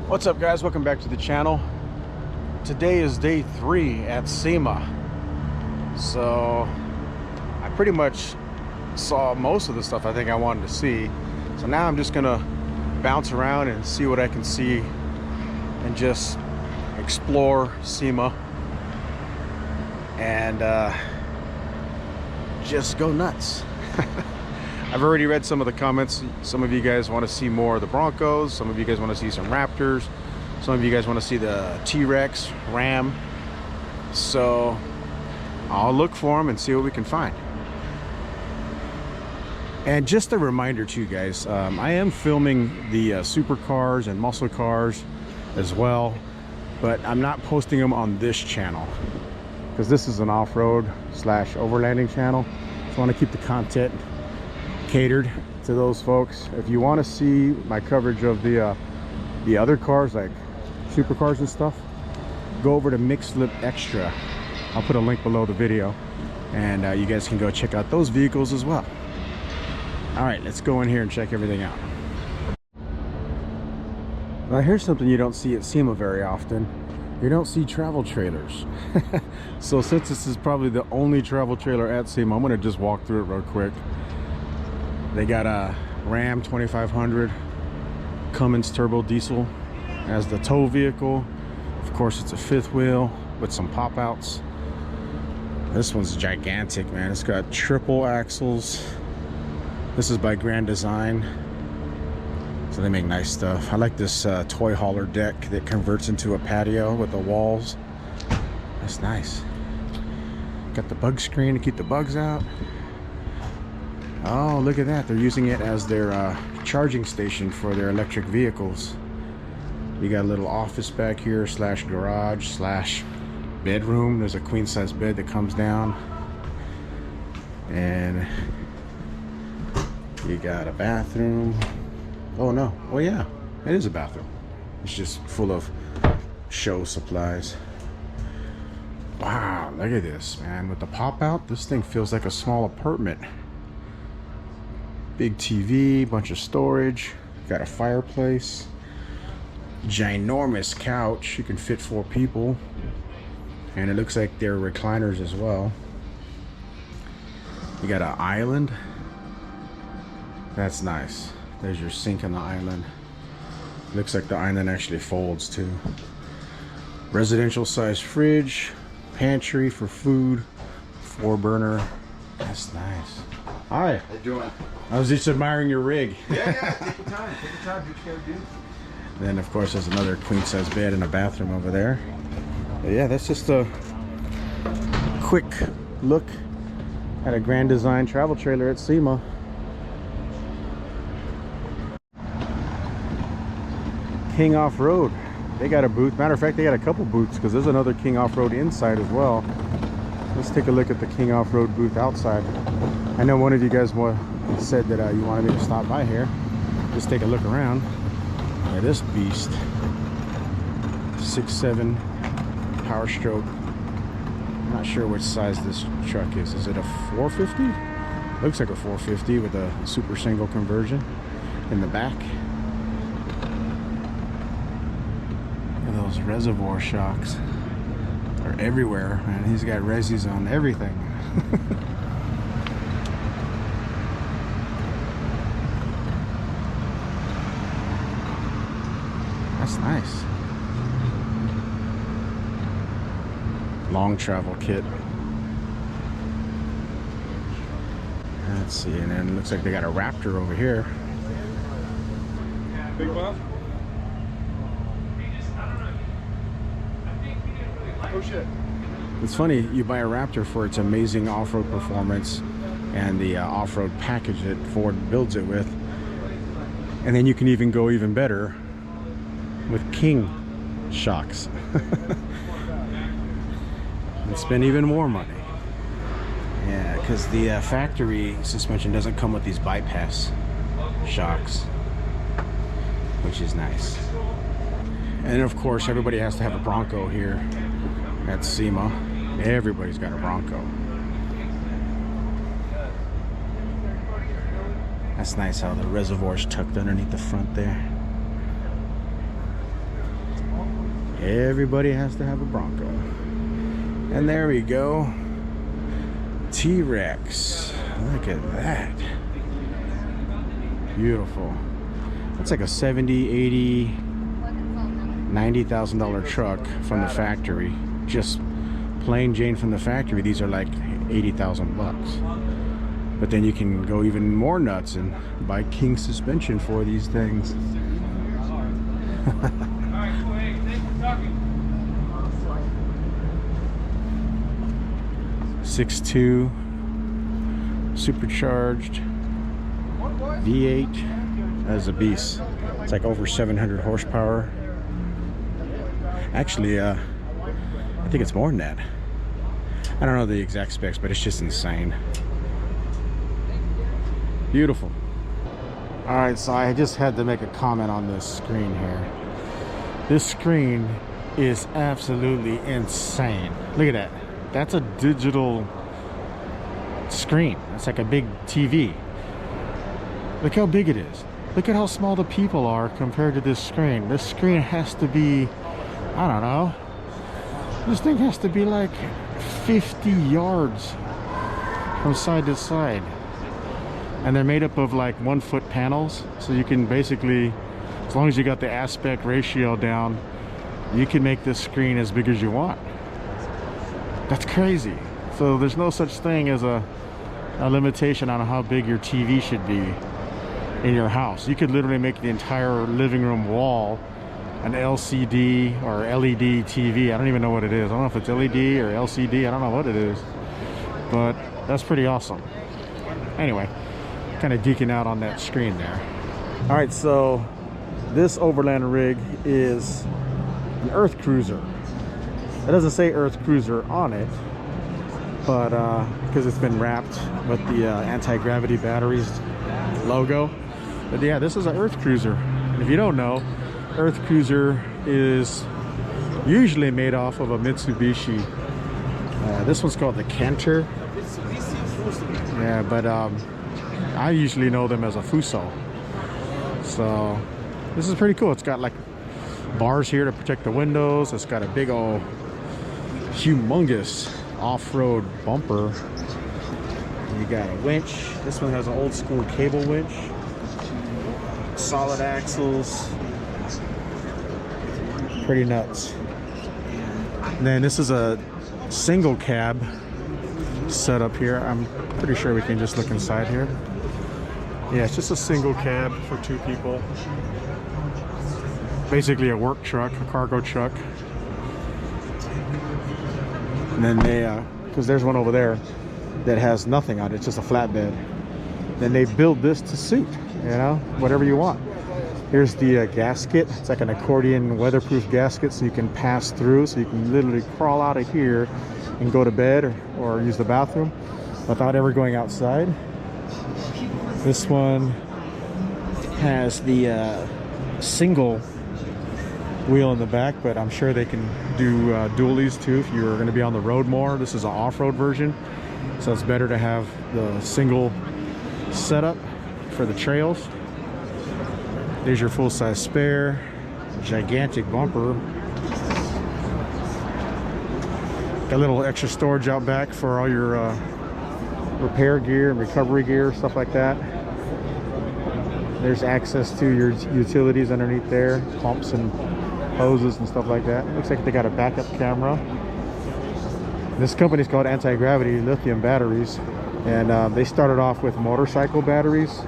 What's up, guys? Welcome back to the channel. Today is day 3 at SEMA. So I pretty much saw most of the stuff I think I wanted to see. So now I'm just gonna bounce around and see what I can see and just explore SEMA and just go nuts. I've already read some of the comments. Some of you guys want to see more of the Broncos. Some of you guys want to see some Raptors. Some of you guys want to see the T-Rex, Ram. So I'll look for them and see what we can find. And just a reminder too, guys, I am filming the supercars and muscle cars as well, but I'm not posting them on this channel because this is an off-road / overlanding channel. So I want to keep the content catered to those folks. If you want to see my coverage of the other cars like supercars and stuff, go over to Mixflip Extra. I'll put a link below the video and you guys can go check out those vehicles as well. All right, let's go in here and check everything out. Now here's something you don't see at SEMA very often. You don't see travel trailers. So since this is probably the only travel trailer at SEMA, I'm gonna just walk through it real quick. They got a Ram 2500 Cummins turbo diesel as the tow vehicle. Of course, it's a fifth wheel with some pop outs. This one's gigantic, man. It's got triple axles. This is by Grand Design, so they make nice stuff. I like this toy hauler deck that converts into a patio with the walls. That's nice. Got the bug screen to keep the bugs out. Oh, look at that. They're using it as their charging station for their electric vehicles. You got a little office back here / garage / bedroom. There's a queen size bed that comes down. And you got a bathroom. Oh no. Oh yeah, it is a bathroom. It's just full of show supplies. Wow, look at this, man. With the pop out, this thing feels like a small apartment. Big TV, bunch of storage, got a fireplace, ginormous couch. You can fit 4 people, and it looks like they're recliners as well. You got an island. That's nice. There's your sink on the island. Looks like the island actually folds too. Residential size fridge, pantry for food, 4-burner. That's nice. Hi. How you doing? I was just admiring your rig. Yeah, take your time. Take your time. Do what you gotta do. Then, of course, there's another queen-size bed and a bathroom over there. But yeah, that's just a quick look at a Grand Design travel trailer at SEMA. King Off-Road. They got a booth. Matter of fact, they got a couple booths because there's another King Off-Road inside as well. Let's take a look at the King Off-Road booth outside. I know one of you guys said that you wanted me to stop by here. Just take a look around at this beast. 6.7 Power Stroke. I'm not sure which size this truck is. Is it a 450? Looks like a 450 with a super single conversion in the back. Look at those reservoir shocks. They're everywhere, man. He's got resis on everything. That's nice. Long travel kit. Let's see, and then it looks like they got a Raptor over here. Big Bob? Oh shit. It's funny, you buy a Raptor for its amazing off-road performance and the off-road package that Ford builds it with, and then you can even go even better with King shocks and spend even more money. Yeah, because the factory suspension doesn't come with these bypass shocks, which is nice. And of course, everybody has to have a Bronco here at SEMA. Everybody's got a Bronco. That's nice how the reservoir's tucked underneath the front there. Everybody has to have a Bronco. And there we go. T-Rex. Look at that. Beautiful. That's like a 70, 80, $90,000 truck from the factory. Just plain Jane from the factory. These are like 80,000 bucks. But then you can go even more nuts and buy king suspension for these things. 6.2 supercharged V8. That is a beast. It's like over 700 horsepower. Actually, I think it's more than that. I don't know the exact specs, but it's just insane. Beautiful. All right, so I just had to make a comment on this screen here. This screen is absolutely insane. Look at that. That's a digital screen. It's like a big TV. Look how big it is. Look at how small the people are compared to this screen. This screen has to be, I don't know, this thing has to be like 50 yards from side to side. And they're made up of like 1-foot panels, so you can basically, as long as you got the aspect ratio down, you can make this screen as big as you want. That's crazy. So there's no such thing as a limitation on how big your TV should be in your house. You could literally make the entire living room wall an LCD or LED TV. I don't even know what it is. I don't know if it's LED or LCD. I don't know what it is, but that's pretty awesome. Anyway, kind of geeking out on that screen there. All right, so this Overland Rig is an Earth Cruiser. It doesn't say Earth Cruiser on it, but because it's been wrapped with the anti-gravity batteries logo. But yeah, this is an Earth Cruiser. And if you don't know, Earth Cruiser is usually made off of a Mitsubishi. This one's called the Canter. Yeah, but I usually know them as a Fuso. So this is pretty cool. It's got like bars here to protect the windows. It's got a big old humongous off-road bumper. You got a winch. This one has an old school cable winch. Solid axles. Pretty nuts. And then this is a single cab setup here. I'm pretty sure we can just look inside here. Yeah, it's just a single cab for 2 people. Basically a work truck, a cargo truck. And then they, because there's one over there that has nothing on it, it's just a flatbed. Then they build this to suit, you know, whatever you want. Here's the gasket. It's like an accordion weatherproof gasket, so you can pass through, so you can literally crawl out of here and go to bed or use the bathroom without ever going outside. This one has the single wheel in the back, but I'm sure they can do dualies too if you're going to be on the road more. This is an off-road version, so it's better to have the single setup for the trails. There's your full-size spare, gigantic bumper. Got a little extra storage out back for all your repair gear and recovery gear, stuff like that. There's access to your utilities underneath there, pumps and hoses and stuff like that. Looks like they got a backup camera. This company's called Anti-Gravity Lithium batteries, and they started off with motorcycle batteries.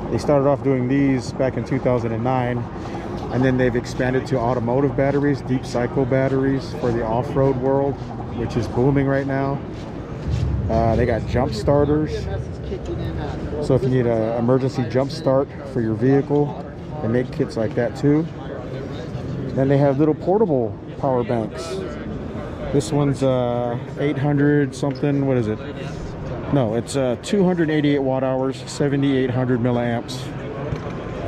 They started off doing these back in 2009, and then they've expanded to automotive batteries, deep cycle batteries for the off-road world, which is booming right now. They got jump starters, so if you need an emergency jump start for your vehicle, they make kits like that too. Then they have little portable power banks. This one's 800 something, what is it? No, it's 288 watt hours, 7,800 milliamps.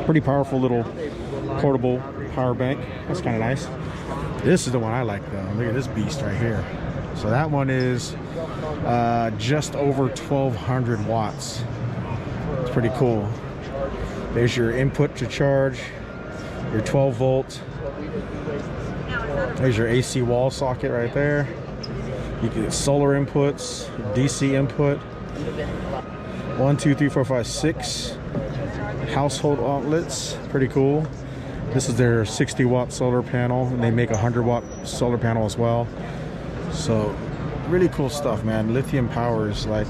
Pretty powerful little portable power bank. That's kind of nice. This is the one I like though. Look at this beast right here. So that one is just over 1,200 watts. It's pretty cool. There's your input to charge, your 12 volt There's your AC wall socket right there. You can get solar inputs, DC input. 1, 2, 3, 4, 5, 6 household outlets. Pretty cool. This is their 60-watt solar panel, and they make a 100-watt solar panel as well. So really cool stuff, man. Lithium power is like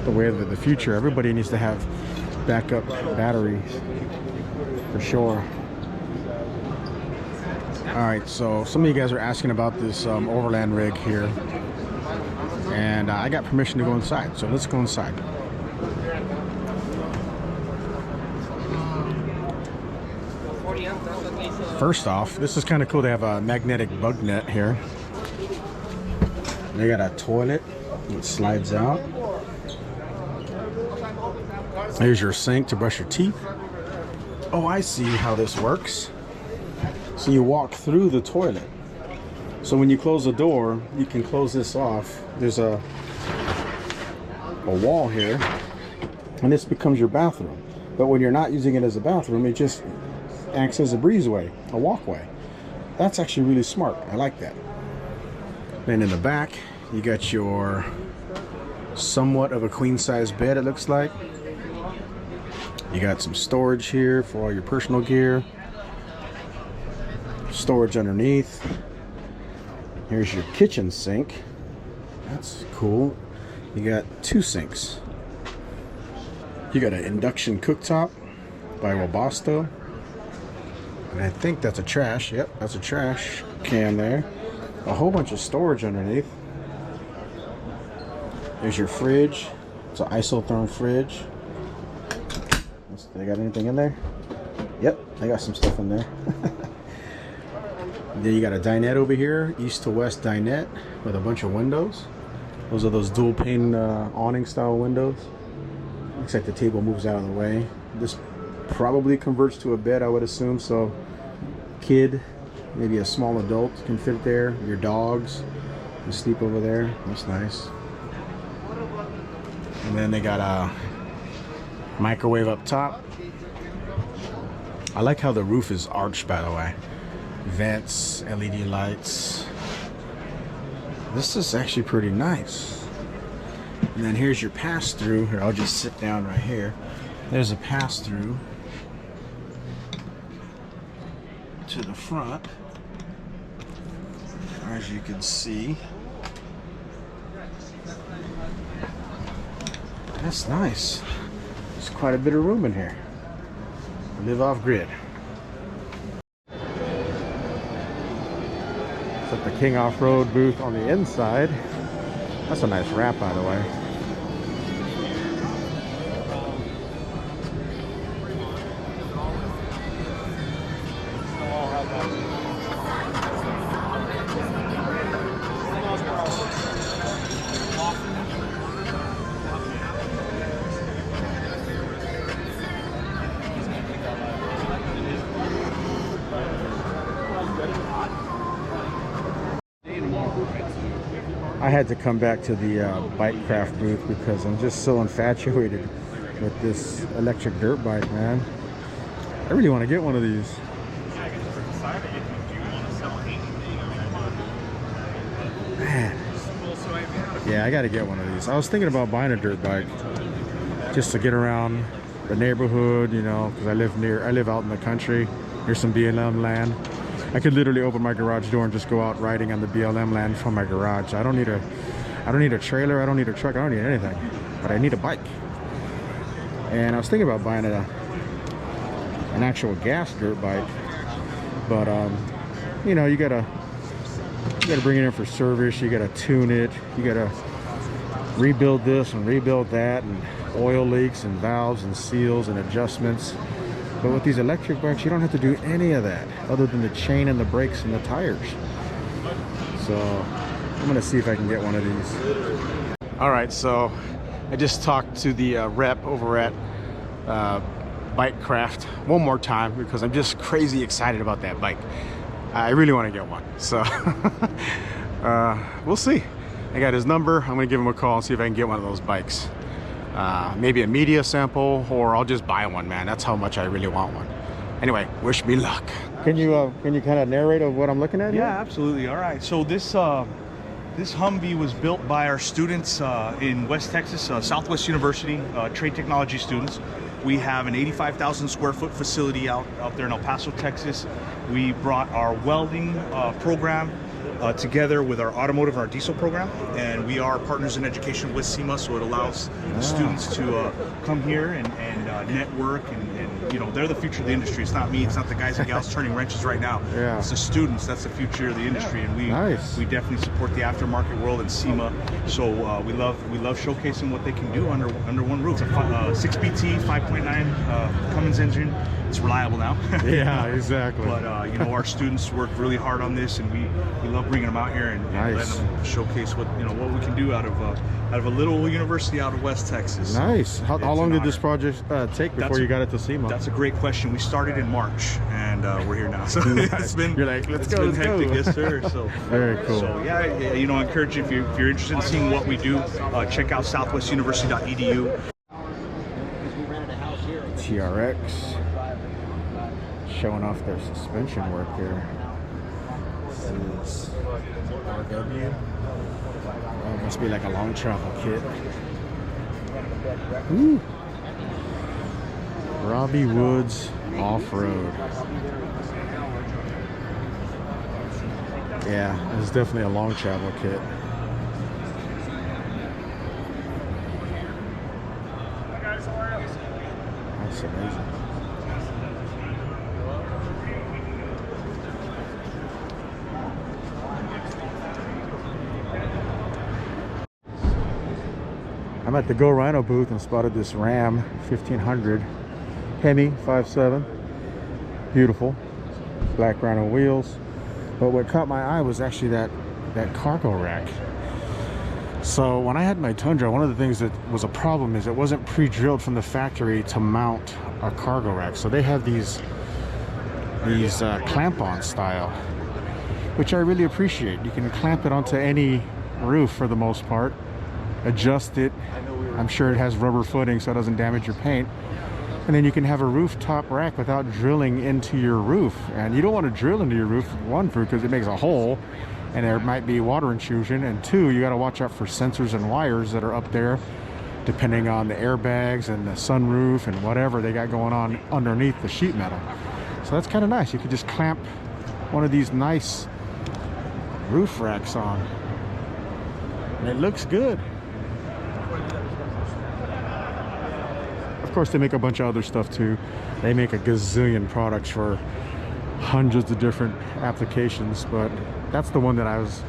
the way of the future. Everybody needs to have backup batteries for sure. All right, so some of you guys are asking about this Overland Rig here, and I got permission to go inside, so let's go inside. First off, this is kind of cool. They have a magnetic bug net here. They got a toilet that slides out. There's your sink to brush your teeth. Oh, I see how this works. So you walk through the toilet. So when you close the door, you can close this off. There's a wall here, and this becomes your bathroom. But when you're not using it as a bathroom, it just acts as a breezeway, a walkway. That's actually really smart. I like that. Then in the back, you got your somewhat of a queen-size bed, it looks like. You got some storage here for all your personal gear. Storage underneath. Here's your kitchen sink. That's cool. You got 2 sinks. You got an induction cooktop by Webasto. And I think that's a trash. Yep, that's a trash can there. A whole bunch of storage underneath. There's your fridge. It's an isotherm fridge. They got anything in there? Yep, they got some stuff in there. Then you got a dinette over here, east to west dinette with a bunch of windows. Those are those dual pane awning style windows. Looks like the table moves out of the way. This probably converts to a bed, I would assume. So kid, maybe a small adult can fit there. Your dogs can sleep over there. That's nice. And then they got a microwave up top. I like how the roof is arched, by the way. Vents, LED lights. This is actually pretty nice. And then here's your pass-through. Here, I'll just sit down right here. There's a pass-through to the front, as you can see. That's nice. There's quite a bit of room in here. Live off grid. It's like the King Off-Road booth on the inside. That's a nice wrap, by the way. I had to come back to the bike craft booth because I'm just so infatuated with this electric dirt bike, man. I really want to get one of these. Man. Yeah, I got to get one of these. I was thinking about buying a dirt bike just to get around the neighborhood, you know, because I live out in the country. There's some BLM land. I could literally open my garage door and just go out riding on the BLM land from my garage. I don't need a trailer, I don't need a truck, I don't need anything. But I need a bike. And I was thinking about buying an actual gas dirt bike. But you know, you gotta bring it in for service, you gotta tune it, you gotta rebuild this and rebuild that, and oil leaks and valves and seals and adjustments. But with these electric bikes, you don't have to do any of that other than the chain and the brakes and the tires. So I'm gonna see if I can get one of these. All right, so I just talked to the rep over at Bike Craft one more time because I'm just crazy excited about that bike. I really want to get one. So we'll see. I got his number. I'm gonna give him a call and see if I can get one of those bikes. Maybe a media sample, or I'll just buy one, man. That's how much I really want one. Anyway, wish me luck. Can you kind of narrate of what I'm looking at here? Yeah, absolutely. All right. So this Humvee was built by our students in West Texas, Southwest University, trade technology students. We have an 85,000 square foot facility out there in El Paso, Texas. We brought our welding program together with our automotive, our diesel program, and we are partners in education with SEMA, so it allows the students to come here and network, and you know, they're the future of the industry. It's not me, it's not the guys and gals turning wrenches right now. Yeah. It's the students, that's the future of the industry, and we definitely support the aftermarket world and SEMA. So we love showcasing what they can do under one roof. It's a 6BT 5.9 Cummins engine. It's reliable now. Yeah, exactly. But you know, our students worked really hard on this, and we love bringing them out here and letting them showcase what we can do out of a little university out of West Texas. Nice. How long did this project take before you got it to SEMA? That's a great question. We started in March, and we're here now. So it's been You're like, let's go. hectic, yes sir. So very cool. So yeah, you know, I encourage you, if you're interested in seeing what we do, check out southwestuniversity.edu. TRX showing off their suspension work here. This is RW. Oh, must be like a long travel kit. Ooh. Robbie Woods Off-Road. Yeah, it's definitely a long travel kit. That's amazing. I'm at the Go Rhino booth and spotted this Ram 1500 Hemi 5.7. Beautiful. Black Rhino wheels. But what caught my eye was actually that cargo rack. So when I had my Tundra, one of the things that was a problem is it wasn't pre-drilled from the factory to mount a cargo rack. So they have these clamp-on style, which I really appreciate. You can clamp it onto any roof for the most part, adjust it. I'm sure it has rubber footing so it doesn't damage your paint. And then you can have a rooftop rack without drilling into your roof. And you don't want to drill into your roof, one, because it makes a hole and there might be water intrusion, and two, you got to watch out for sensors and wires that are up there, depending on the airbags and the sunroof and whatever they got going on underneath the sheet metal. So that's kind of nice. You could just clamp one of these nice roof racks on, and it looks good. Of course, they make a bunch of other stuff too. They make a gazillion products for hundreds of different applications, but that's the one that I was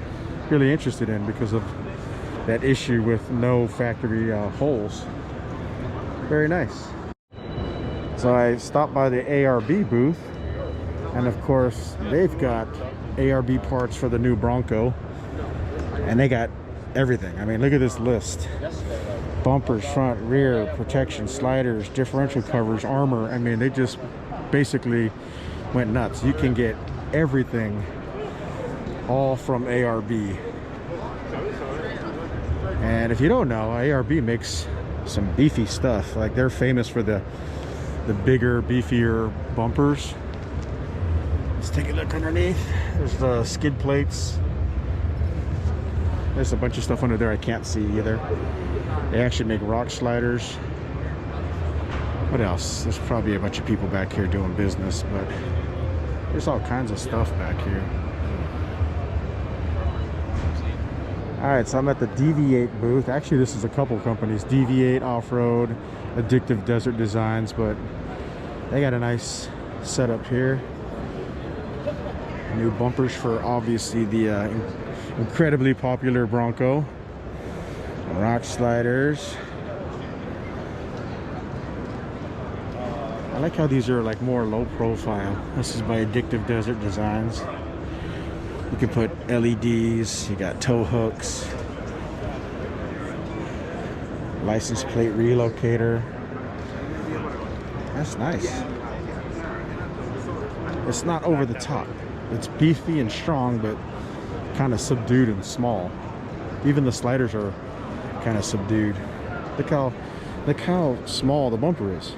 really interested in because of that issue with no factory holes. Very nice. So I stopped by the ARB booth, and of course they've got ARB parts for the new Bronco, and they got everything. I mean, look at this list. Bumpers, front, rear, protection, sliders, differential covers, armor. I mean, they just basically went nuts. You can get everything all from ARB. And if you don't know, ARB makes some beefy stuff. Like, they're famous for the bigger, beefier bumpers. Let's take a look underneath. There's the skid plates. There's a bunch of stuff under there I can't see either. They actually make rock sliders. What else? There's probably a bunch of people back here doing business, but there's all kinds of stuff back here. Alright, so I'm at the Dv8 booth. Actually, this is a couple companies. Dv8 Off-Road, Addictive Desert Designs, but they got a nice setup here. New bumpers for obviously the incredibly popular Bronco. Rock sliders. I like how these are like more low profile. This is by Addictive Desert Designs. You can put LEDs, you got tow hooks, license plate relocator. That's nice. It's not over the top. It's beefy and strong, but kind of subdued and small. Even the sliders are kind of subdued. Look how small the bumper is.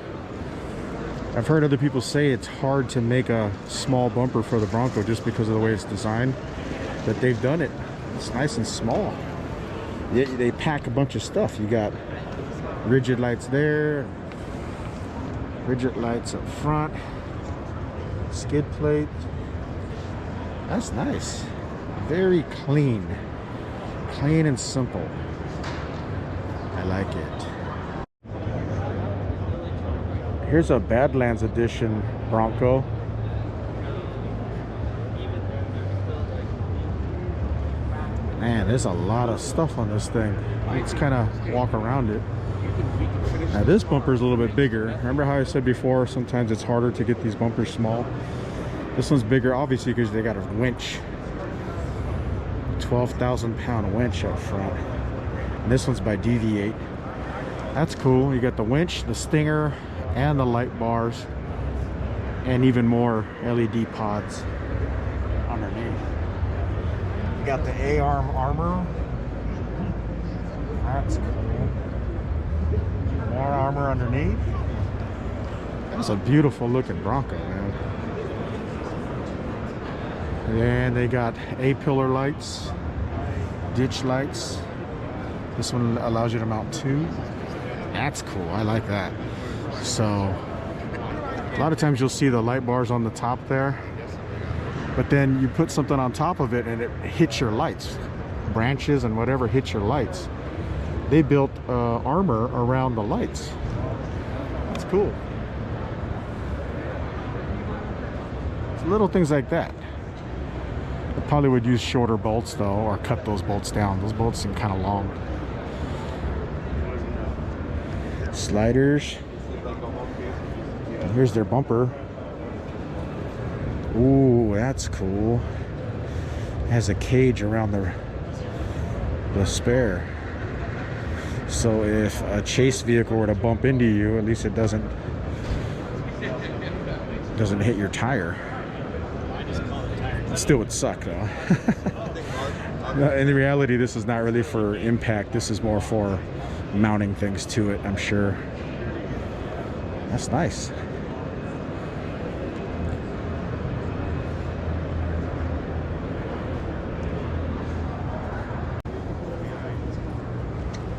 I've heard other people say it's hard to make a small bumper for the Bronco just because of the way it's designed, but they've done it. It's nice and small. They pack a bunch of stuff. You got rigid lights there, rigid lights up front, skid plate. That's nice. Very clean and simple. I like it. Here's a Badlands edition Bronco. Man, there's a lot of stuff on this thing. Let's kind of walk around it. Now this bumper is a little bit bigger. Remember how I said before, sometimes it's harder to get these bumpers small? This one's bigger, obviously, because they got a winch. 12,000 pound winch up front. And this one's by Dv8. That's cool. You got the winch, the stinger, and the light bars, and even more LED pods underneath. You got the A-arm armor. That's cool. More armor underneath. That's a beautiful looking Bronco, man. And they got A-pillar lights, ditch lights. This one allows you to mount 2. That's cool. I like that. So a lot of times you'll see the light bars on the top there, but then you put something on top of it and it hits your lights, branches and whatever hits your lights. They built armor around the lights. That's cool. It's little things like that. I probably would use shorter bolts though, or cut those bolts down. Those bolts seem kind of long. Sliders. And here's their bumper. Ooh, that's cool. It has a cage around the spare. So if a chase vehicle were to bump into you, at least it doesn't hit your tire. It still would suck though. In reality, this is not really for impact. This is more for mounting things to it, I'm sure. That's nice.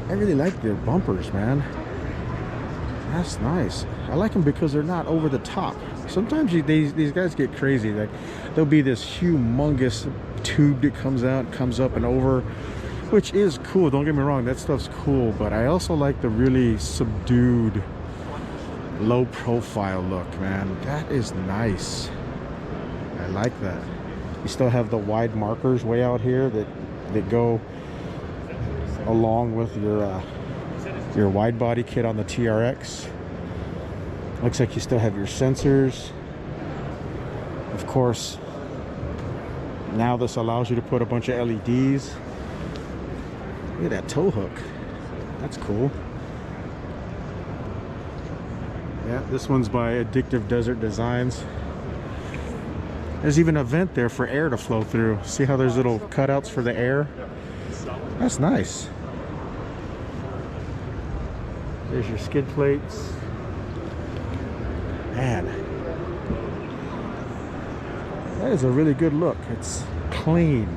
I really like their bumpers, man. That's nice. I like them because they're not over the top. Sometimes these guys get crazy. Like there'll be this humongous tube that comes out, comes up and over, which is cool. Don't get me wrong, that stuff's cool. But I also like the really subdued, low profile look, man. That is nice. I like that. You still have the wide markers way out here that go along with your wide body kit on the TRX. Looks like you still have your sensors. Of course, now this allows you to put a bunch of LEDs. Look at that tow hook. That's cool. Yeah, this one's by Addictive Desert Designs. There's even a vent there for air to flow through. See how there's little cutouts for the air? That's nice. There's your skid plates. Man, that is a really good look. It's clean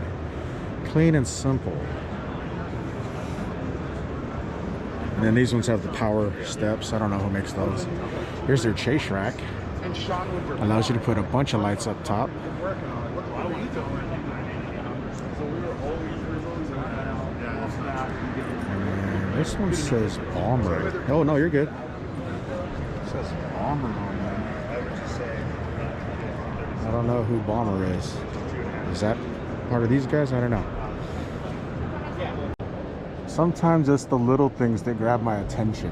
and simple. And then these ones have the power steps. I don't know who makes those. Here's their chase rack. Allows you to put a bunch of lights up top. And this one says Bomber. Oh no, you're good. It says Bomber on there. I don't know who Bomber is. Is that part of these guys? I don't know. Sometimes it's the little things that grab my attention.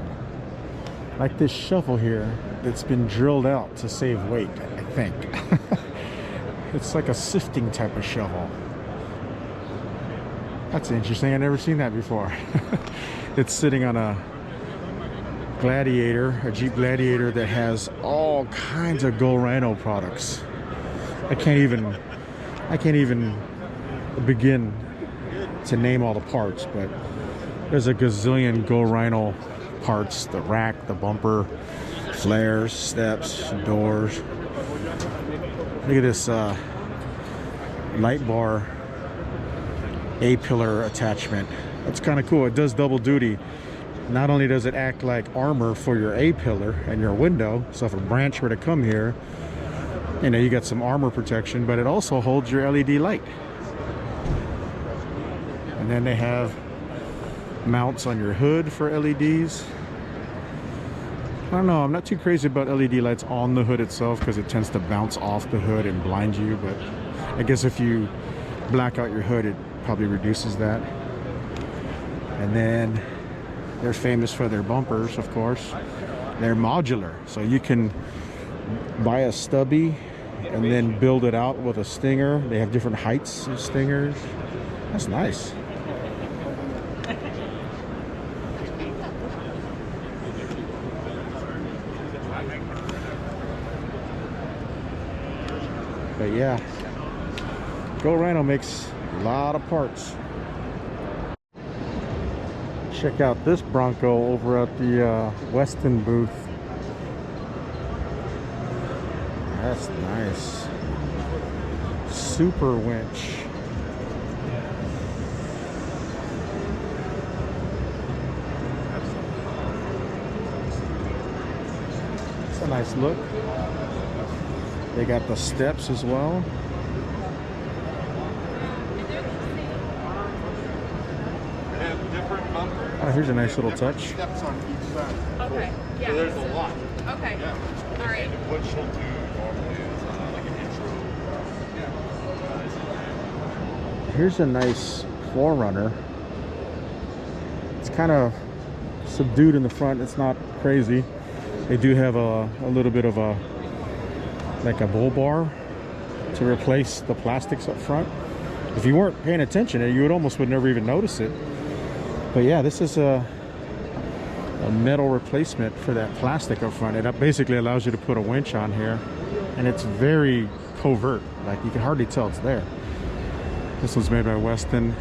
Like this shovel here that's been drilled out to save weight, I think. It's like a sifting type of shovel. That's interesting. I've never seen that before. It's sitting on a Gladiator, a Jeep Gladiator that has all kinds of Go Rhino products. I can't even begin to name all the parts, but there's a gazillion Go Rhino parts, the rack, the bumper, Flares, steps, doors. Look at this light bar A-pillar attachment. That's kind of cool. It does double duty. Not only does it act like armor for your A-pillar and your window, so if a branch were to come here, you know, you got some armor protection, but it also holds your LED light. And then they have mounts on your hood for LEDs. I don't know, I'm not too crazy about LED lights on the hood itself because it tends to bounce off the hood and blind you, but I guess if you black out your hood, it probably reduces that. And then they're famous for their bumpers, of course. They're modular, so you can buy a stubby and then build it out with a stinger. They have different heights of stingers. That's nice. But yeah, Go Rhino makes a lot of parts. Check out this Bronco over at the Weston booth. That's nice. Super winch. It's a nice look. They got the steps as well. Oh, here's a nice little touch. Steps on each side. Okay. Yeah. So there's a lot. Okay. Yeah. All right. What she'll do normally is like an intro. Here's a nice 4Runner. It's kind of subdued in the front. It's not crazy. They do have a little bit of a like a bull bar to replace the plastics up front. If you weren't paying attention, you would never even notice it. But yeah, this is a metal replacement for that plastic up front. It basically allows you to put a winch on here, and it's very covert. Like you can hardly tell it's there. This one's made by Weston.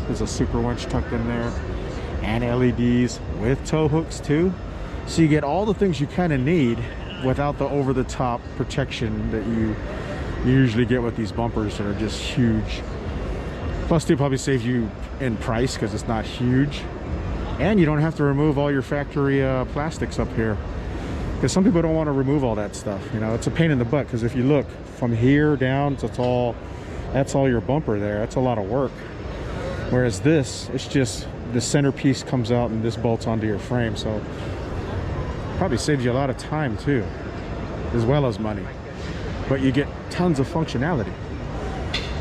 There's a super winch tucked in there, and LEDs with tow hooks too. So you get all the things you kind of need without the over-the-top protection that you usually get with these bumpers that are just huge. Plus, they probably save you in price because it's not huge, and you don't have to remove all your factory plastics up here, because some people don't want to remove all that stuff. You know, it's a pain in the butt, because if you look from here down, that's all your bumper there. That's a lot of work. Whereas this, it's just the centerpiece comes out and this bolts onto your frame, so probably saves you a lot of time too, as well as money. But you get tons of functionality.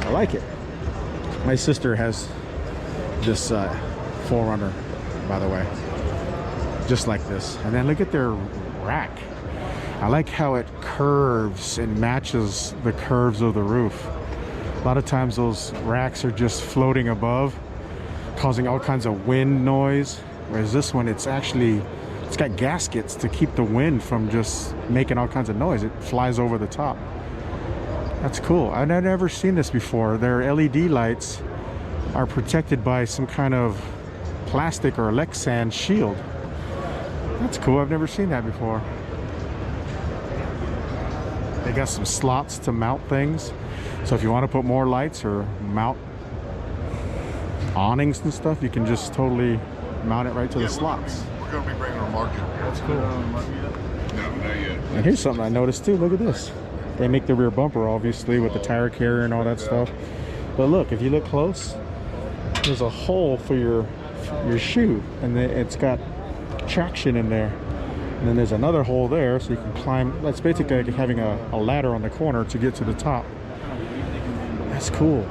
I like it. My sister has this 4Runner, by the way, just like this. And then look at their rack. I like how it curves and matches the curves of the roof. A lot of times those racks are just floating above, causing all kinds of wind noise. Whereas this one, it's got gaskets to keep the wind from just making all kinds of noise. It flies over the top. That's cool. I've never seen this before. Their LED lights are protected by some kind of plastic or Lexan shield. That's cool. I've never seen that before. They got some slots to mount things. So if you want to put more lights or mount awnings and stuff, you can just totally mount it right to the slots. We're going to be bringing a market. That's cool. No, not yet. And here's something I noticed too. Look at this. They make the rear bumper, obviously, with the tire carrier and all that stuff. But look, if you look close, there's a hole for your shoe, and it's got traction in there. And then there's another hole there, so you can climb. That's basically like having a ladder on the corner to get to the top. That's cool.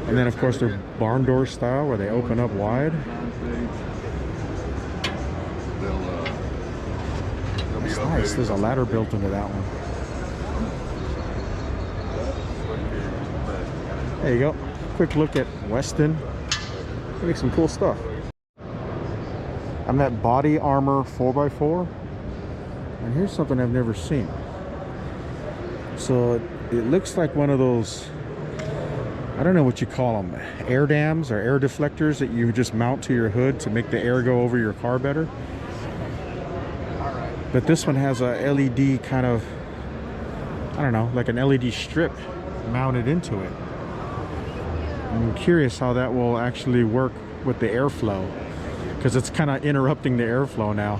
And then, of course, they're barn door style, where they open up wide. That's nice. There's a ladder built into that one. There you go. Quick look at Weston. They make some cool stuff. I'm at Body Armor 4x4, and here's something I've never seen. So it looks like one of those, I don't know what you call them, air dams or air deflectors that you just mount to your hood to make the air go over your car better. But this one has a LED kind of, I don't know, like an LED strip mounted into it. I'm curious how that will actually work with the airflow, because it's kind of interrupting the airflow now.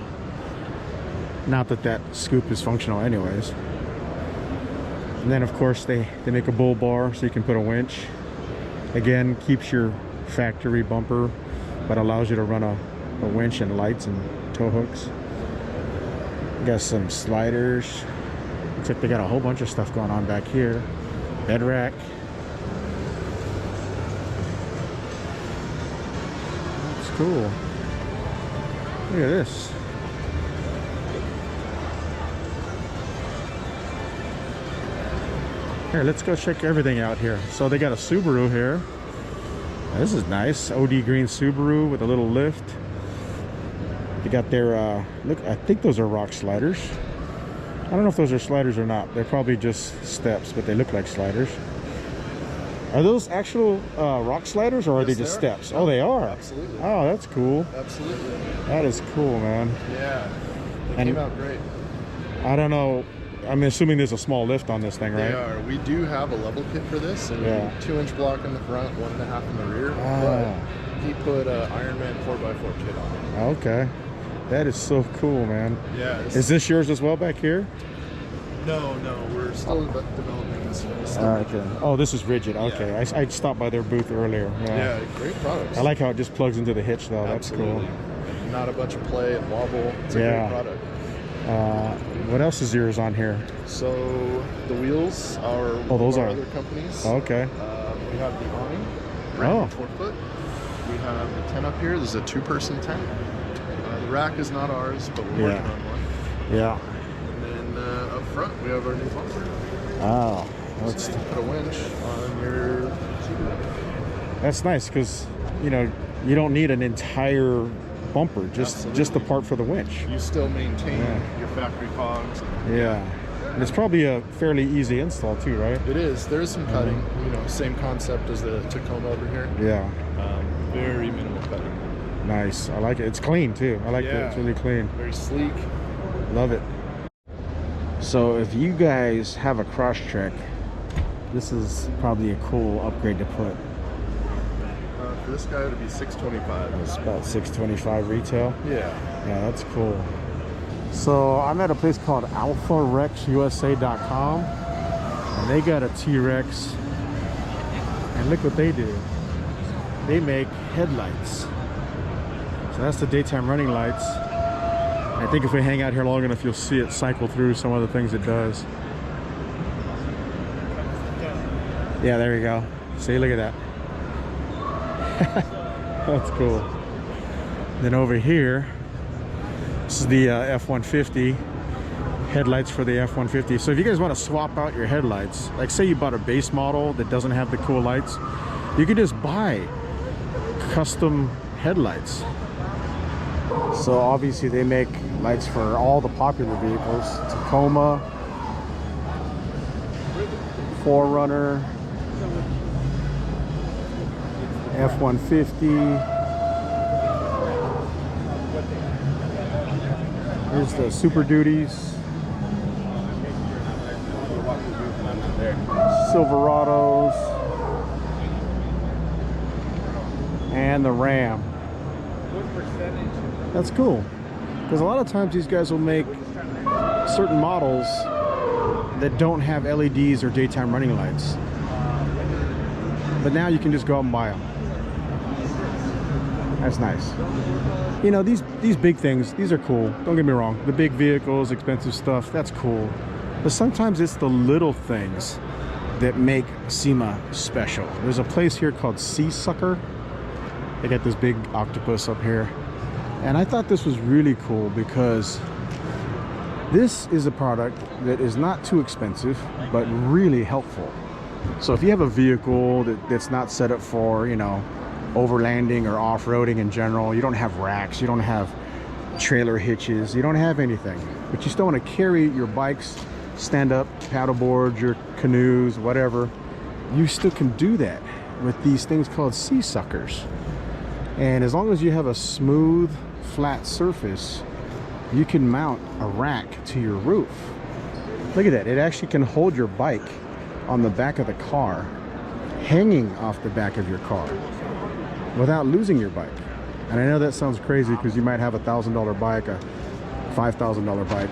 Not that that scoop is functional anyways. And then of course they make a bull bar so you can put a winch. Again, keeps your factory bumper, but allows you to run a winch and lights and tow hooks. Got some sliders. Looks like they got a whole bunch of stuff going on back here. Bed rack. That's cool. Look at this. Here, let's go check everything out here. So they got a Subaru here. This is nice. OD green Subaru with a little lift. They got their, look, I think those are rock sliders. I don't know if those are sliders or not. They're probably just steps, but they look like sliders. Are those actual rock sliders, or are they just steps? Oh, they are? Absolutely. Oh, that's cool. Absolutely. That is cool, man. Yeah. They came out great. I don't know. I'm assuming there's a small lift on this thing, right? They are. We do have a level kit for this, and yeah. 2-inch block in the front, 1.5 in the rear. Ah. But he put an Ironman 4x4 kit on it. Okay. That is so cool, man. Yeah. Is this yours as well back here? No, we're still developing this. Okay. Oh, this is rigid. Okay. Yeah. I stopped by their booth earlier. Yeah, great products. I like how it just plugs into the hitch, though. Absolutely. That's cool. Not a bunch of play and wobble. It's a great product. What else is yours on here? So the wheels are those are other companies. Okay. We have the awning, brand 4-foot. We have the tent up here. This is a 2-person tent. The rack is not ours, but we're working on one. Yeah. And then up front we have our new bumper. Oh, So you can put a winch on your Subaru. that's nice, because you know you don't need an entire bumper, just the part for the winch. You still maintain your factory cogs. Yeah. And it's probably a fairly easy install too, right? It is. There is some cutting. You know, same concept as the Tacoma over here. Yeah. Very minimal cutting. Nice. I like it. It's clean too. I like it. It's really clean. Very sleek. Love it. So if you guys have a cross track, this is probably a cool upgrade to put. For this guy, it would be $625. It's about $625 retail. Yeah. Yeah, that's cool. So I'm at a place called alpharexusa.com, and they got a T-Rex, and look what they do. They make headlights. So that's the daytime running lights. I think if we hang out here long enough, you'll see it cycle through some of the things it does. Yeah, there you go. See, look at that. That's cool. Then over here, this is the F-150 headlights for the F-150. So if you guys want to swap out your headlights, like say you bought a base model that doesn't have the cool lights, you can just buy custom headlights. So obviously they make lights for all the popular vehicles: Tacoma, 4Runner, F-150. Here's the Super Duties, Silverados, and the Ram. That's cool, because a lot of times these guys will make certain models that don't have LEDs or daytime running lights, but now you can just go out and buy them. That's nice. You know, these big things, these are cool, don't get me wrong. The big vehicles, expensive stuff, that's cool, but sometimes it's the little things that make SEMA special. There's a place here called Sea Sucker. They got this big octopus up here, and I thought this was really cool because this is a product that is not too expensive but really helpful. So if you have a vehicle that's not set up for, you know, overlanding or off-roading in general, you don't have racks, you don't have trailer hitches, you don't have anything, but you still want to carry your bikes, stand up paddle boards, your canoes, whatever, you still can do that with these things called Sea Suckers. And as long as you have a smooth, flat surface, you can mount a rack to your roof. Look at that. It actually can hold your bike on the back of the car, hanging off the back of your car without losing your bike. And I know that sounds crazy because you might have a $1,000 bike, a $5,000 bike,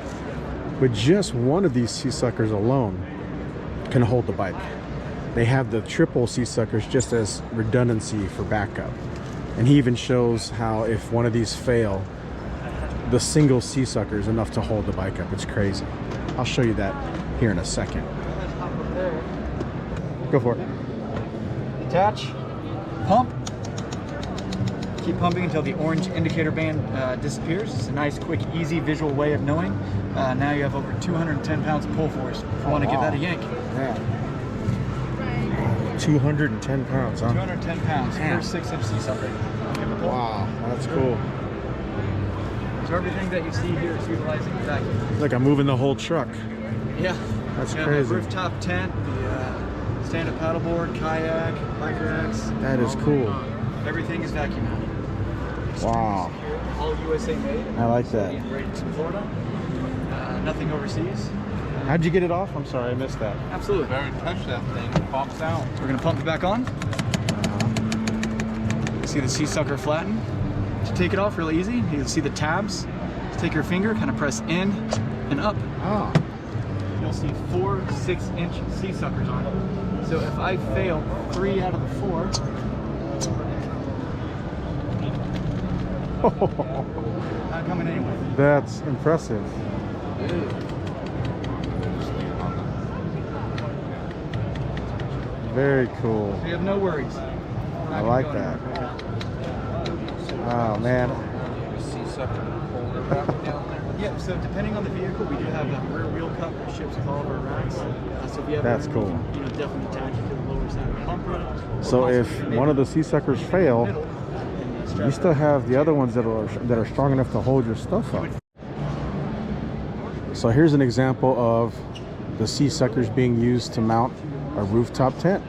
but just one of these sea suckers alone can hold the bike. They have the triple sea suckers just as redundancy for backup. And he even shows how if one of these fail, the single sea sucker is enough to hold the bike up. It's crazy. I'll show you that here in a second. Go for it. Detach, pump. Keep pumping until the orange indicator band disappears. It's a nice, quick, easy visual way of knowing. Now you have over 210 pounds of pull force. If you want to give that a yank. Yeah. 210 pounds, huh? 210 pounds per 6-inch sea sucker. Wow, that's cool. So everything that you see here is utilizing the vacuum. Look, I'm moving the whole truck. Yeah. That's Yeah, crazy. the rooftop tent, the stand-up paddleboard, kayak, bike racks. That is cool. Everything is vacuum mounted. Wow. All USA made. I like that. Rated in Florida. Nothing overseas. How'd you get it off? I'm sorry, I missed that. Absolutely. Very touch that thing, it pops out. We're gonna pump it back on. See the sea sucker flatten. To take it off, really easy. You can see the tabs. Just take your finger, kind of press in and up. Oh. You'll see 4 6-inch sea suckers on it. So if I fail 3 out of the 4, not coming anyway. That's impressive. Very cool. So you have no worries. I like that. Oh man. Yeah, so depending on the vehicle, we do have a rear wheel cup that ships with all of our racks. So if you have That's cool. You know, definitely attach it to the lower side of the bumper. So if one of the sea suckers fail, you still have the other ones that are strong enough to hold your stuff up. So here's an example of the sea suckers being used to mount a rooftop tent.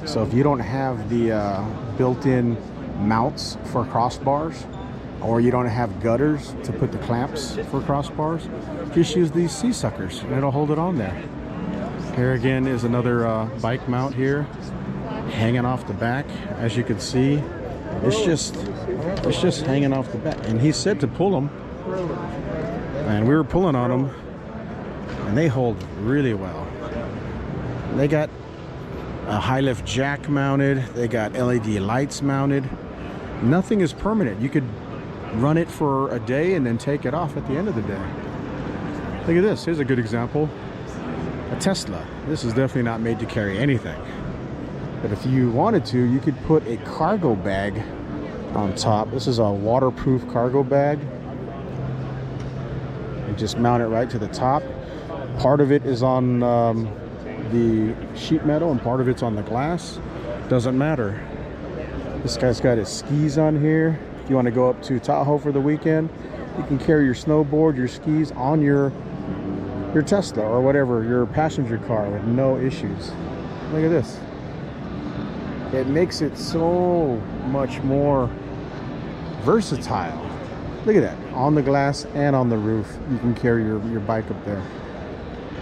So if you don't have the built-in mounts for crossbars, or you don't have gutters to put the clamps for crossbars, just use these sea suckers and it'll hold it on there. Here again is another bike mount here, hanging off the back. As you can see, it's just hanging off the back. And he said to pull them, and we were pulling on them, and they hold really well. They got a high lift jack mounted. They got LED lights mounted. Nothing is permanent. You could run it for a day and then take it off at the end of the day. Look at this. Here's a good example. A Tesla. This is definitely not made to carry anything. But if you wanted to, you could put a cargo bag on top. This is a waterproof cargo bag. And just mount it right to the top. Part of it is on the sheet metal and part of it's on the glass. Doesn't matter. This guy's got his skis on here. If you want to go up to Tahoe for the weekend, you can carry your snowboard, your skis on your Tesla or whatever, your passenger car with no issues. Look at this. It makes it so much more versatile. Look at that. On the glass and on the roof, you can carry your bike up there.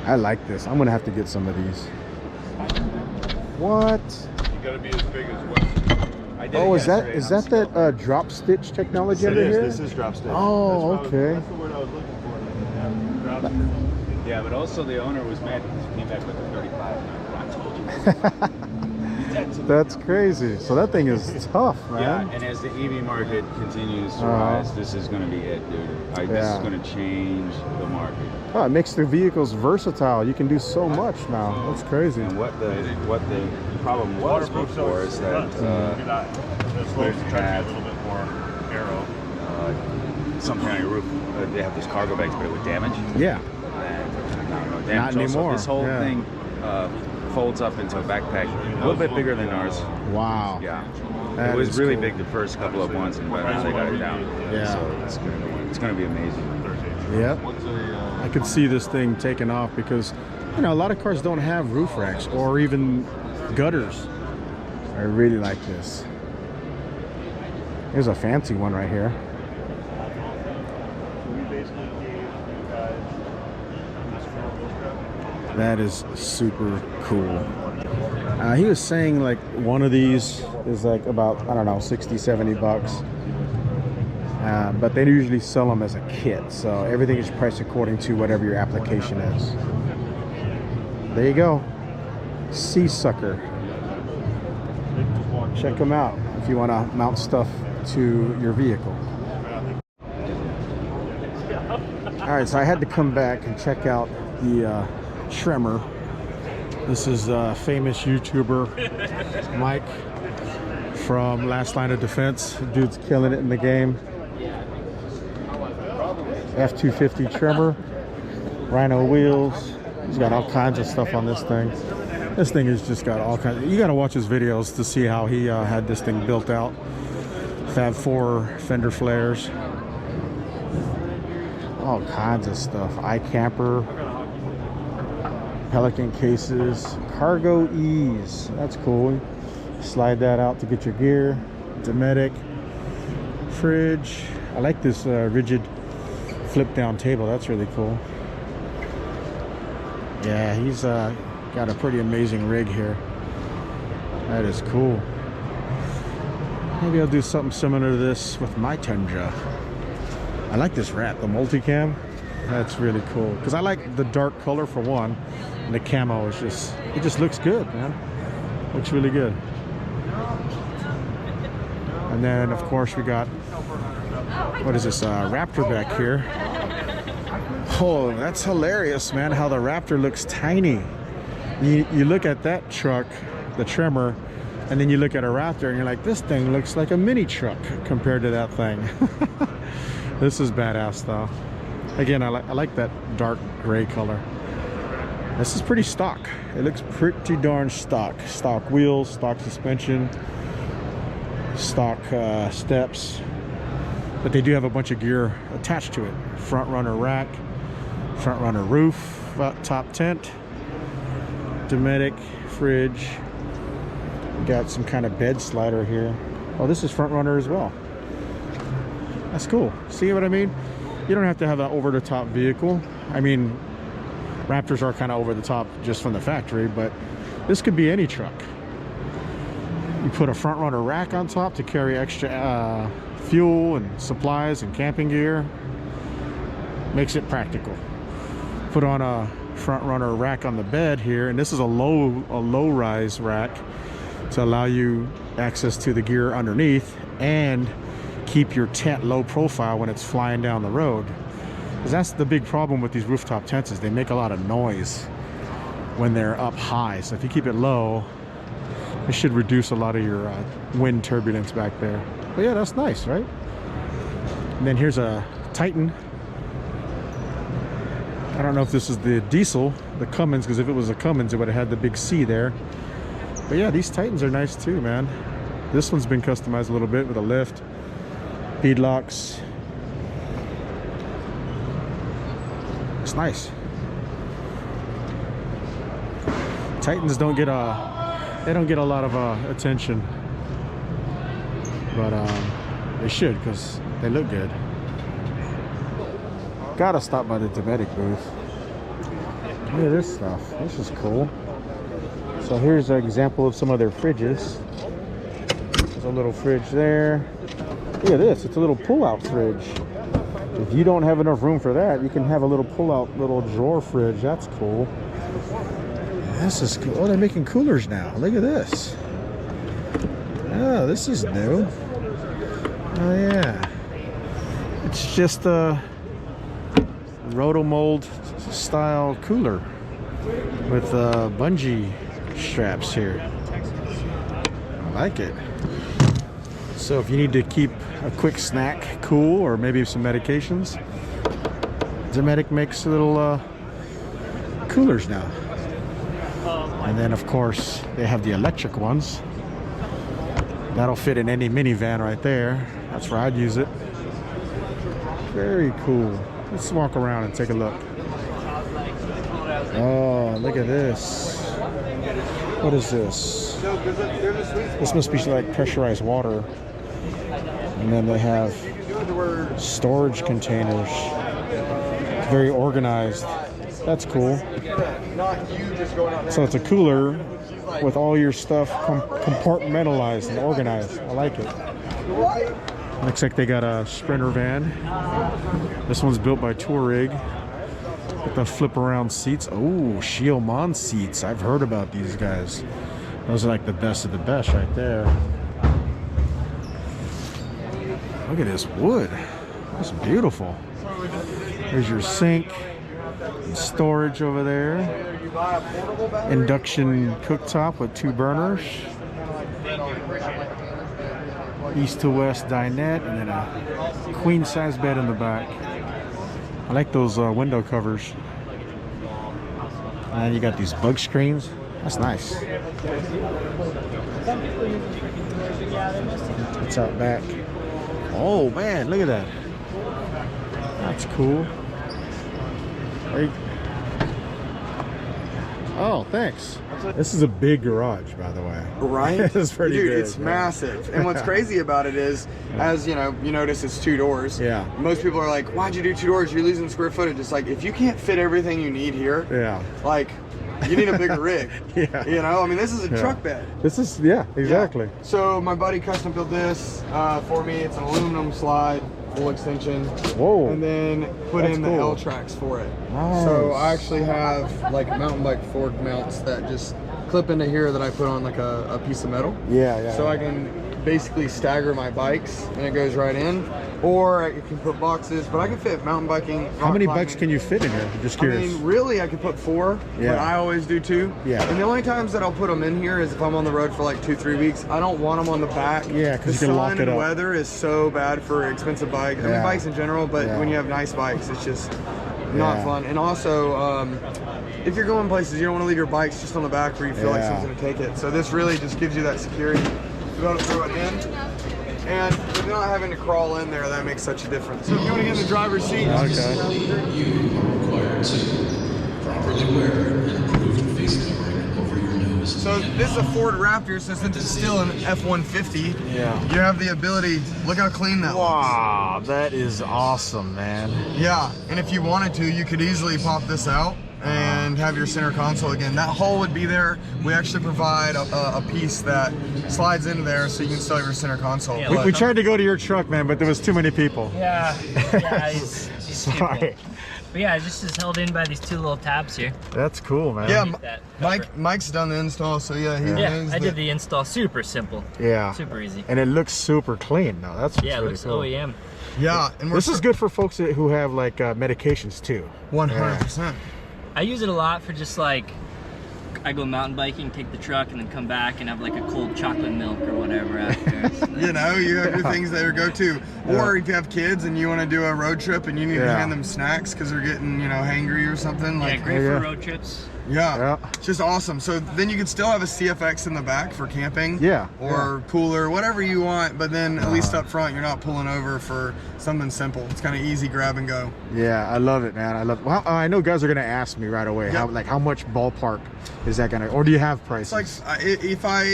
I like this. I'm gonna have to get some of these. What? You gotta be as big as what? Oh, is that drop stitch technology under here? This is drop stitch. Oh, okay. That's the word I was looking for. Drop stitch. Yeah, but also the owner was mad because he came back with a 35. I told you. That's crazy. So that thing is tough, man. Yeah, and as the EV market continues to rise, this is going to be it, dude. This is going to change the market. Oh, it makes the vehicles versatile. You can do so much now. That's crazy. And what the problem was before is that a little bit more aero. something on your roof. They have those cargo bags, but it would damage. Yeah. No damage. Not anymore. This whole thing folds up into a backpack, a little bit bigger than ours. Wow. Yeah. That it was is really cool. big the first couple of months, and by then they got it down. Yeah. So it's going to be amazing. Yep. I could see this thing taking off because, you know, a lot of cars don't have roof racks or even gutters. I really like this. Here's a fancy one right here. That is super cool. He was saying like one of these is like about, I don't know, 60, 70 bucks. But they usually sell them as a kit, so everything is priced according to whatever your application is. There you go. Sea Sucker. Check them out if you want to mount stuff to your vehicle. Alright, so I had to come back and check out the Tremor. This is famous YouTuber Mike from Last Line of Defense. Dude's killing it in the game. F250 Tremor, Rhino wheels. He's got all kinds of stuff on this thing. This thing has just got all kinds. You got to watch his videos to see how he had this thing built out. Fab 4 fender flares, all kinds of stuff. iCamper, Pelican cases, cargo ease. That's cool. Slide that out to get your gear. Dometic fridge. I like this rigid flip down table. That's really cool. Yeah, he's got a pretty amazing rig here. That is cool. Maybe I'll do something similar to this with my Tundra. I like this wrap, the multicam. That's really cool because I like the dark color for one, and the camo is just, it just looks good, man. Looks really good. And then of course we got, what is this, Raptor back here. Oh, that's hilarious, man, how the Raptor looks tiny. You look at that truck, the Tremor, and then you look at a Raptor and you're like, this thing looks like a mini truck compared to that thing. This is badass though. Again, I like that dark gray color. This is pretty stock. It looks pretty darn stock. Stock wheels, stock suspension, stock steps. But they do have a bunch of gear attached to it. Front runner rack, front runner roof, top tent, Dometic fridge. Got some kind of bed slider here. Oh, this is front runner as well. That's cool. See what I mean? You don't have to have an over-the-top vehicle. I mean, Raptors are kind of over-the-top just from the factory, but this could be any truck. You put a front runner rack on top to carry extra fuel and supplies and camping gear. Makes it practical. Put on a front runner rack on the bed here, and this is a low rise rack to allow you access to the gear underneath and keep your tent low profile when it's flying down the road. Because that's the big problem with these rooftop tents, is they make a lot of noise when they're up high. So if you keep it low, it should reduce a lot of your wind turbulence back there. But yeah, that's nice, right? And then here's a Titan. I don't know if this is the diesel, the Cummins, because if it was a Cummins, it would have had the big C there. But yeah, these Titans are nice too, man. This one's been customized a little bit with a lift, beadlocks. It's nice. Titans don't get a lot of attention, but they should, because they look good. Gotta stop by the Dv8 booth. Look at this stuff. This is cool. So here's an example of some of their fridges. There's a little fridge there. Look at this. It's a little pull-out fridge. If you don't have enough room for that, you can have a little pull-out little drawer fridge. That's cool. This is cool. Oh, they're making coolers now. Look at this. Oh, this is new. Oh yeah. It's just a rotomold style cooler with bungee straps here. I like it. So if you need to keep a quick snack cool, or maybe some medications, Dometic makes little coolers now. And then of course they have the electric ones. That'll fit in any minivan right there. That's where I'd use it. Very cool. Let's walk around and take a look. Oh, look at this. What is this? This must be like pressurized water. And then they have storage containers. It's very organized. That's cool. Not you just going out there. So it's a cooler with all your stuff compartmentalized and organized. I like it. Looks like they got a Sprinter van. This one's built by Touareg. With the flip around seats. Oh, Shielman seats. I've heard about these guys. Those are like the best of the best right there. Look at this wood. That's beautiful. There's your sink and storage over there. Induction cooktop with 2 burners. East to west dinette, and then a queen size bed in the back. I like those window covers. And you got these bug screens. That's nice. It's out back. Oh man, look at that. That's cool. Oh, thanks. This is a big garage, by the way. Right? It's pretty Dude, big, it's yeah. massive. And what's crazy about it is, as you know, you notice it's 2 doors. Yeah. Most people are like, why'd you do 2 doors? You're losing square footage. It's like, if you can't fit everything you need here, Yeah. like, you need a bigger rig. Yeah. You know, I mean, this is a Yeah. truck bed. This is, yeah, exactly. Yeah. So my buddy custom built this for me. It's an aluminum slide, full extension. Whoa. And then put That's in the cool. L tracks for it. Nice. So I actually have like mountain bike fork mounts that just clip into here that I put on like a piece of metal. Yeah, yeah. So I can basically stagger my bikes and it goes right in. Or I can put boxes, but I can fit mountain biking. How many rock bikes climbing. can you fit in here? I'm just I curious. mean, really, I could put 4, Yeah. but I always do 2. Yeah. And the only times that I'll put them in here is if I'm on the road for like 2-3 weeks. I don't want them on the back. Yeah, 'cause the you can lock sun it and up. weather is so bad for expensive bikes. I Yeah. mean, bikes in general, but Yeah. when you have nice bikes, it's just not Yeah. fun. And also, if you're going places, you don't want to leave your bikes just on the back where you feel like Yeah. someone's going to take it. So this really just gives you that security to be able to throw it in. And with not having to crawl in there, that makes such a difference. So if you want to get in the driver's seat, Okay. You are required to properly wear an approved face covering over your nose. so this is a Ford Raptor, so since it's still an F-150, Yeah. you have the ability, look how clean that looks. Wow, that is awesome, man. Yeah, and if you wanted to, you could easily pop this out and have your center console again. That hole would be there. We actually provide a piece that slides into there so you can still have your center console. Yeah, We But- tried to go to your truck, man, but there was too many people. Yeah, yeah, he's Sorry. simple. But yeah, it just is held in by these 2 little tabs here. That's cool, man. yeah, That cover. Mike's done the install, so yeah, he Yeah, knows I that- did the install. Super simple. Yeah. Super easy. And it looks super clean. No, that's Yeah, it really looks cool. OEM. Yeah, and we're This is good for folks who have like medications too. 100%. I use it a lot for just like, I go mountain biking, take the truck, and then come back and have like a cold chocolate milk or whatever after. So You know, you have your things that are go-to. Or if you have kids and you want to do a road trip and you need to Yeah. hand them snacks because they're getting, you know, hangry or something. yeah, Like, great Yeah. for road trips. yeah, Yeah. it's just awesome. So then you could still have a CFX in the back for camping. Yeah, Or cooler, whatever you want. But then at least up front, you're not pulling over for something simple. It's kind of easy grab and go. Yeah, I love it, man. I love. Well, I know guys are gonna ask me right away. Yeah. How much ballpark is that gonna? Or do you have prices? It's like if I,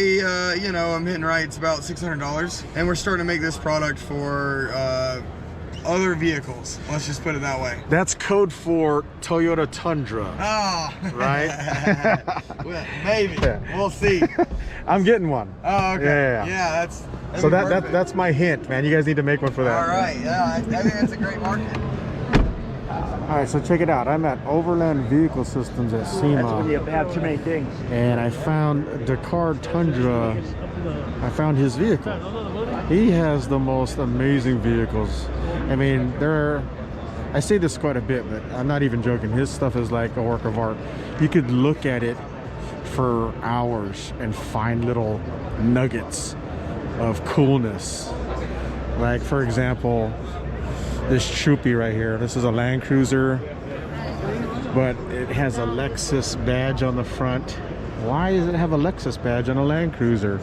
you know, I'm hitting right, it's about $600, and we're starting to make this product for other vehicles. Let's just put it that way. That's code for Toyota Tundra, Ah, right? well, maybe. Yeah. We'll see. I'm getting one. Oh, okay. Yeah. Yeah, that'd So be that's perfect. my hint, man. You guys need to make one for that. All right. Yeah, I think that's a great market. All right, so check it out. I'm at Overland Vehicle Systems at SEMA, have too many things. and I found Dakar Tundra. I found his vehicle. He has the most amazing vehicles. I mean, I say this quite a bit, but I'm not even joking. His stuff is like a work of art. You could look at it for hours and find little nuggets of coolness. Like, for example, this Troopy right here. This is a Land Cruiser, but it has a Lexus badge on the front. Why does it have a Lexus badge on a Land Cruiser?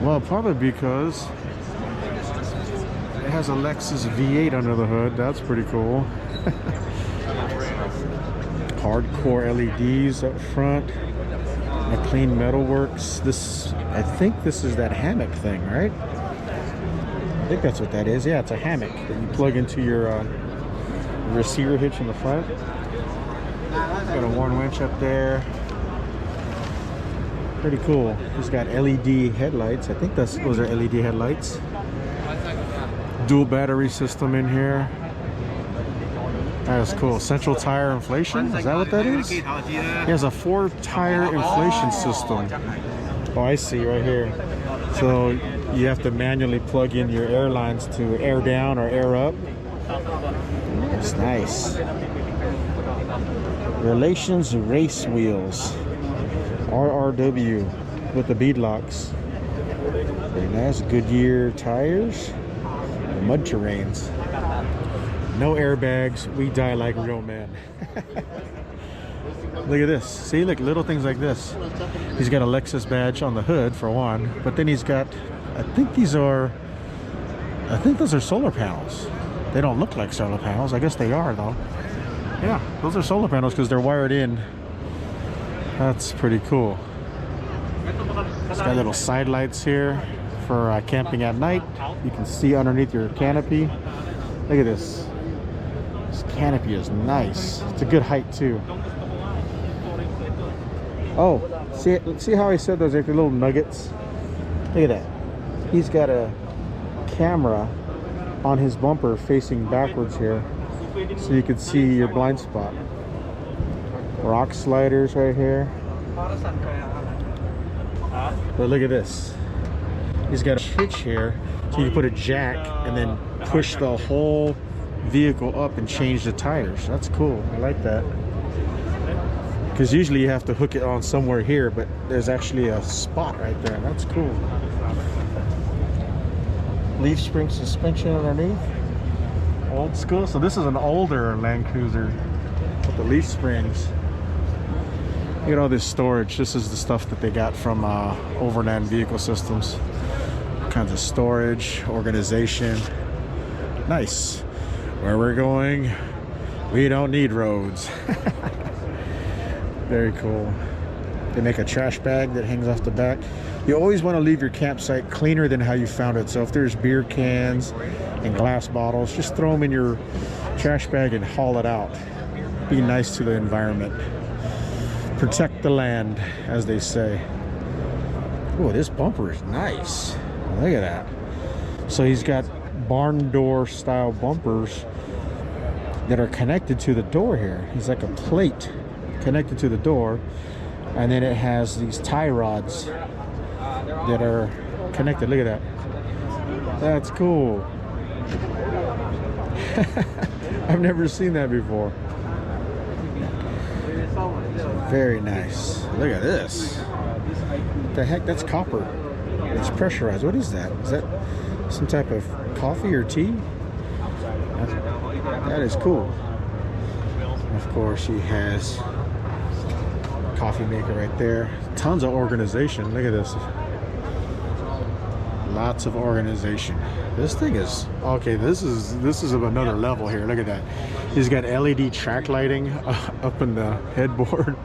Well, probably because it has a Lexus V8 under the hood. That's pretty cool. Hardcore LEDs up front. McLean Metalworks. I think this is that hammock thing, right? I think that's what that is. Yeah, it's a hammock that you plug into your receiver hitch in the front. Got a worn winch up there. Pretty cool. He's got LED headlights. I think those are LED headlights. Dual battery system in here. That is cool. Central tire inflation. Is that what that is? He has a 4-tire inflation system. Oh, I see right here. So you have to manually plug in your air lines to air down or air up. That's nice. Relations race wheels. RRW with the bead locks. Very nice. Goodyear tires. Mud terrains. No airbags. We die like real men. Look at this. See, like little things like this. He's got a Lexus badge on the hood for one, but then he's got, I think those are solar panels. They don't look like solar panels. I guess they are though. Yeah, those are solar panels because they're wired in. That's pretty cool. It's got little side lights here for camping at night. You can see underneath your canopy. Look at this. This canopy is nice. It's a good height too. Oh, see how I said those are the little nuggets? Look at that. He's got a camera on his bumper facing backwards here, so you can see your blind spot. Rock sliders right here. But look at this. He's got a hitch here, so you can put a jack and then push the whole vehicle up and change the tires. That's cool. I like that. Because usually you have to hook it on somewhere here, but there's actually a spot right there. That's cool. Leaf spring suspension underneath. Old school. So this is an older Land Cruiser with the leaf springs. Look at all this storage. This is the stuff that they got from Overland Vehicle Systems. All kinds of storage, organization. Nice. Where we're going, we don't need roads. Very cool. They make a trash bag that hangs off the back. You always want to leave your campsite cleaner than how you found it. So if there's beer cans and glass bottles, just throw them in your trash bag and haul it out. Be nice to the environment. Protect the land, as they say. Oh, this bumper is nice. Look at that. So he's got barn door style bumpers that are connected to the door here. He's like a plate connected to the door, and then it has these tie rods that are connected. Look at that. That's cool. I've never seen that before. Very nice. Look at this. What the heck? That's copper. It's pressurized. What is that? Is that some type of coffee or tea? That is cool. Of course, he has a coffee maker right there. Tons of organization. Look at this. Lots of organization. This thing is okay. This is of another level here. Look at that. He's got LED track lighting up in the headboard.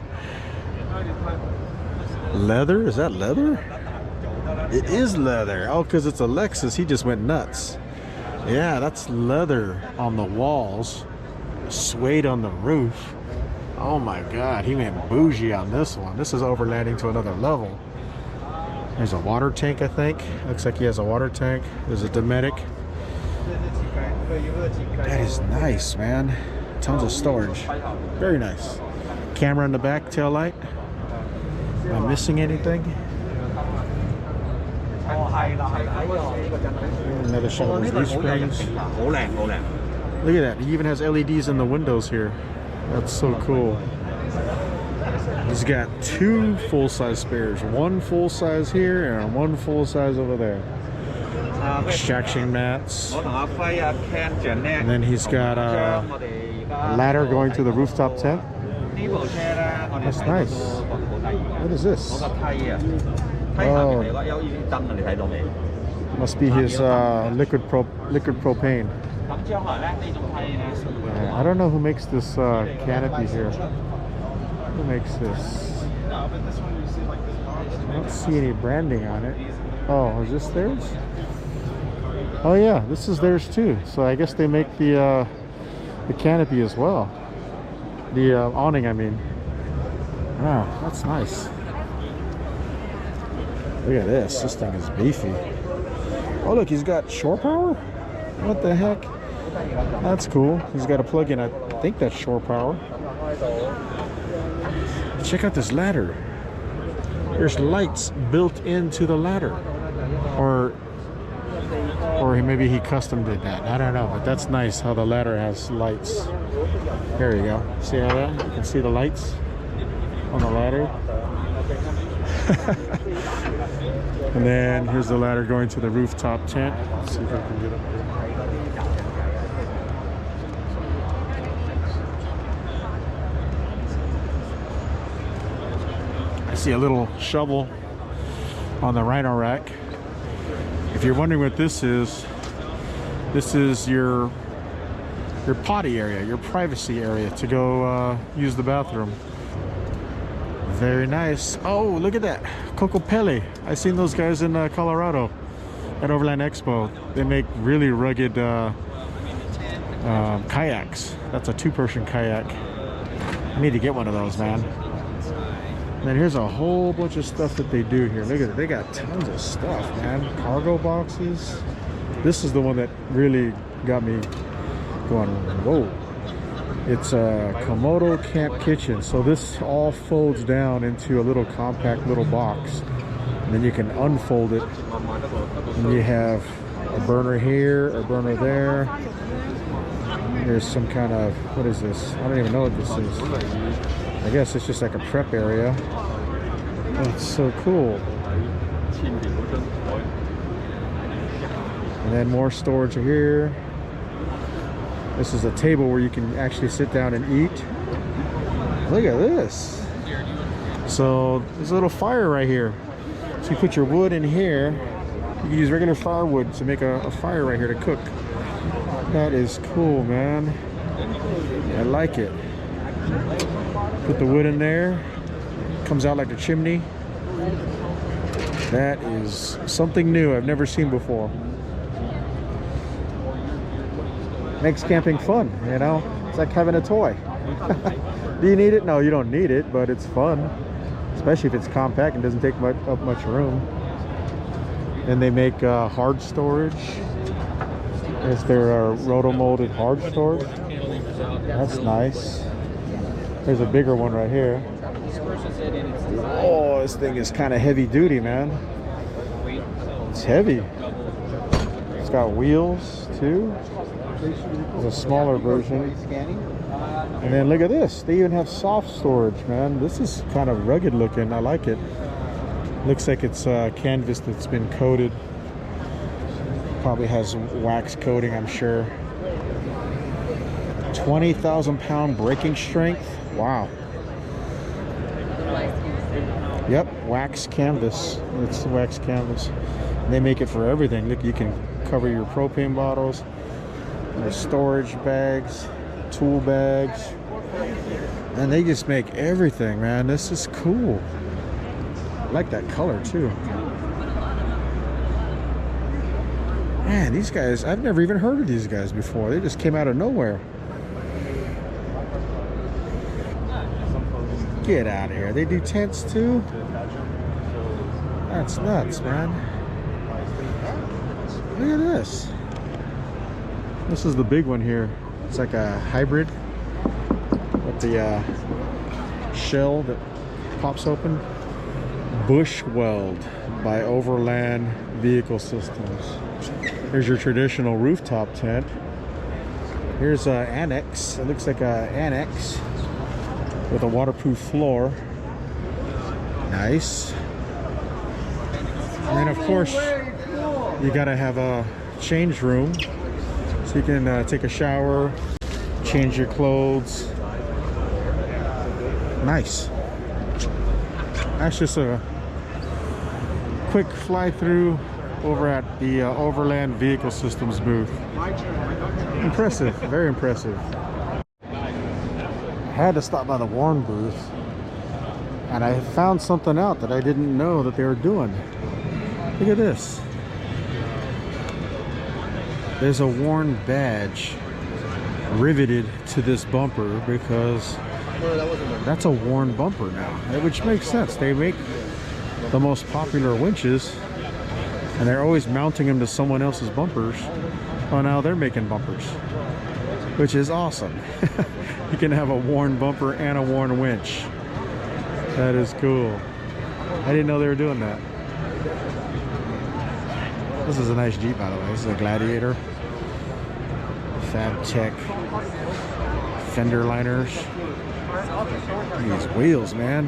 Leather? Is that leather? It is leather. Oh, because it's a Lexus. He just went nuts. Yeah, that's leather on the walls. Suede on the roof. Oh my God, he went bougie on this one. This is overlanding to another level. There's a water tank, I think. Looks like he has a water tank. There's a Dometic. That is nice, man. Tons of storage. Very nice. Camera in the back, tail light. Am I missing anything? Another shot of those leaf springs. Look at that. He even has LEDs in the windows here. That's so cool. He's got 2 full-size spares. 1 full-size here and 1 full-size over there. Extraction mats. And then he's got a ladder going to the rooftop tent. That's nice. What is this? Oh, must be his liquid propane. I don't know who makes this canopy here. Who makes this? I don't see any branding on it. Oh, is this theirs? Oh yeah, this is theirs too. So I guess they make the canopy as well. The awning, I mean. Wow, that's nice. Look at this. This thing is beefy. Oh, look, he's got shore power? What the heck? That's cool. He's got a plug-in. I think that's shore power. Check out this ladder. There's lights built into the ladder. Or maybe he custom did that. I don't know, but that's nice how the ladder has lights. There you go. See how that? You can see the lights on the ladder. And then here's the ladder going to the rooftop tent. Let's see if I can get up there. I see a little shovel on the rhino rack. If you're wondering what this is your potty area, your privacy area to go use the bathroom. Very nice. Oh, look at that. Coco Pele. I seen those guys in Colorado at Overland Expo. They make really rugged kayaks. That's a two-person kayak. I need to get one of those, man. And then here's a whole bunch of stuff that they do here. Look at it. They got tons of stuff, man. Cargo boxes. This is the one that really got me going, whoa. It's a Komodo camp kitchen. So this all folds down into a little compact little box. And then you can unfold it. And you have a burner here, a burner there. There's some kind of, what is this? I don't even know what this is. I guess it's just like a prep area. Oh, it's so cool. And then more storage here. This is a table where you can actually sit down and eat. Look at this. So there's a little fire right here. So you put your wood in here. You can use regular firewood to make a fire right here to cook. That is cool, man. I like it. Put the wood in there. Comes out like a chimney. That is something new I've never seen before. Makes camping fun, you know? It's like having a toy. Do you need it? No, you don't need it, but it's fun. Especially if it's compact and doesn't take up much room. And they make hard storage. Is there a roto-molded hard storage? That's nice. There's a bigger one right here. Oh, this thing is kind of heavy duty, man. It's heavy. It's got wheels too. There's a smaller version. And then look at this. They even have soft storage, man. This is kind of rugged looking. I like it. Looks like it's canvas that's been coated. Probably has wax coating, I'm sure. 20,000 pound braking strength. Wow. Yep, wax canvas. It's wax canvas. They make it for everything. Look, you can cover your propane bottles. There's storage bags, tool bags. And they just make everything, man. This is cool. I like that color too. Man, these guys, I've never even heard of these guys before. They just came out of nowhere. Get out of here. They do tents too? That's nuts, man. Look at this. This is the big one here. It's like a hybrid with the shell that pops open. Bush Weld by Overland Vehicle Systems. Here's your traditional rooftop tent. Here's an annex. It looks like an annex with a waterproof floor. Nice. And then of course you gotta have a change room so you can take a shower, change your clothes. Nice. That's just a quick fly through over at the Overland Vehicle Systems booth. Impressive, very impressive. I had to stop by the Warren booth and I found something out that I didn't know that they were doing. Look at this. There's a Warren badge riveted to this bumper because That's a worn bumper now, which makes sense. They make the most popular winches, and they're always mounting them to someone else's bumpers. Oh, now they're making bumpers, which is awesome. You can have a worn bumper and a worn winch. That is cool. I didn't know they were doing that. This is a nice Jeep, by the way. This is a Gladiator. Fab Tech fender liners. These wheels, man.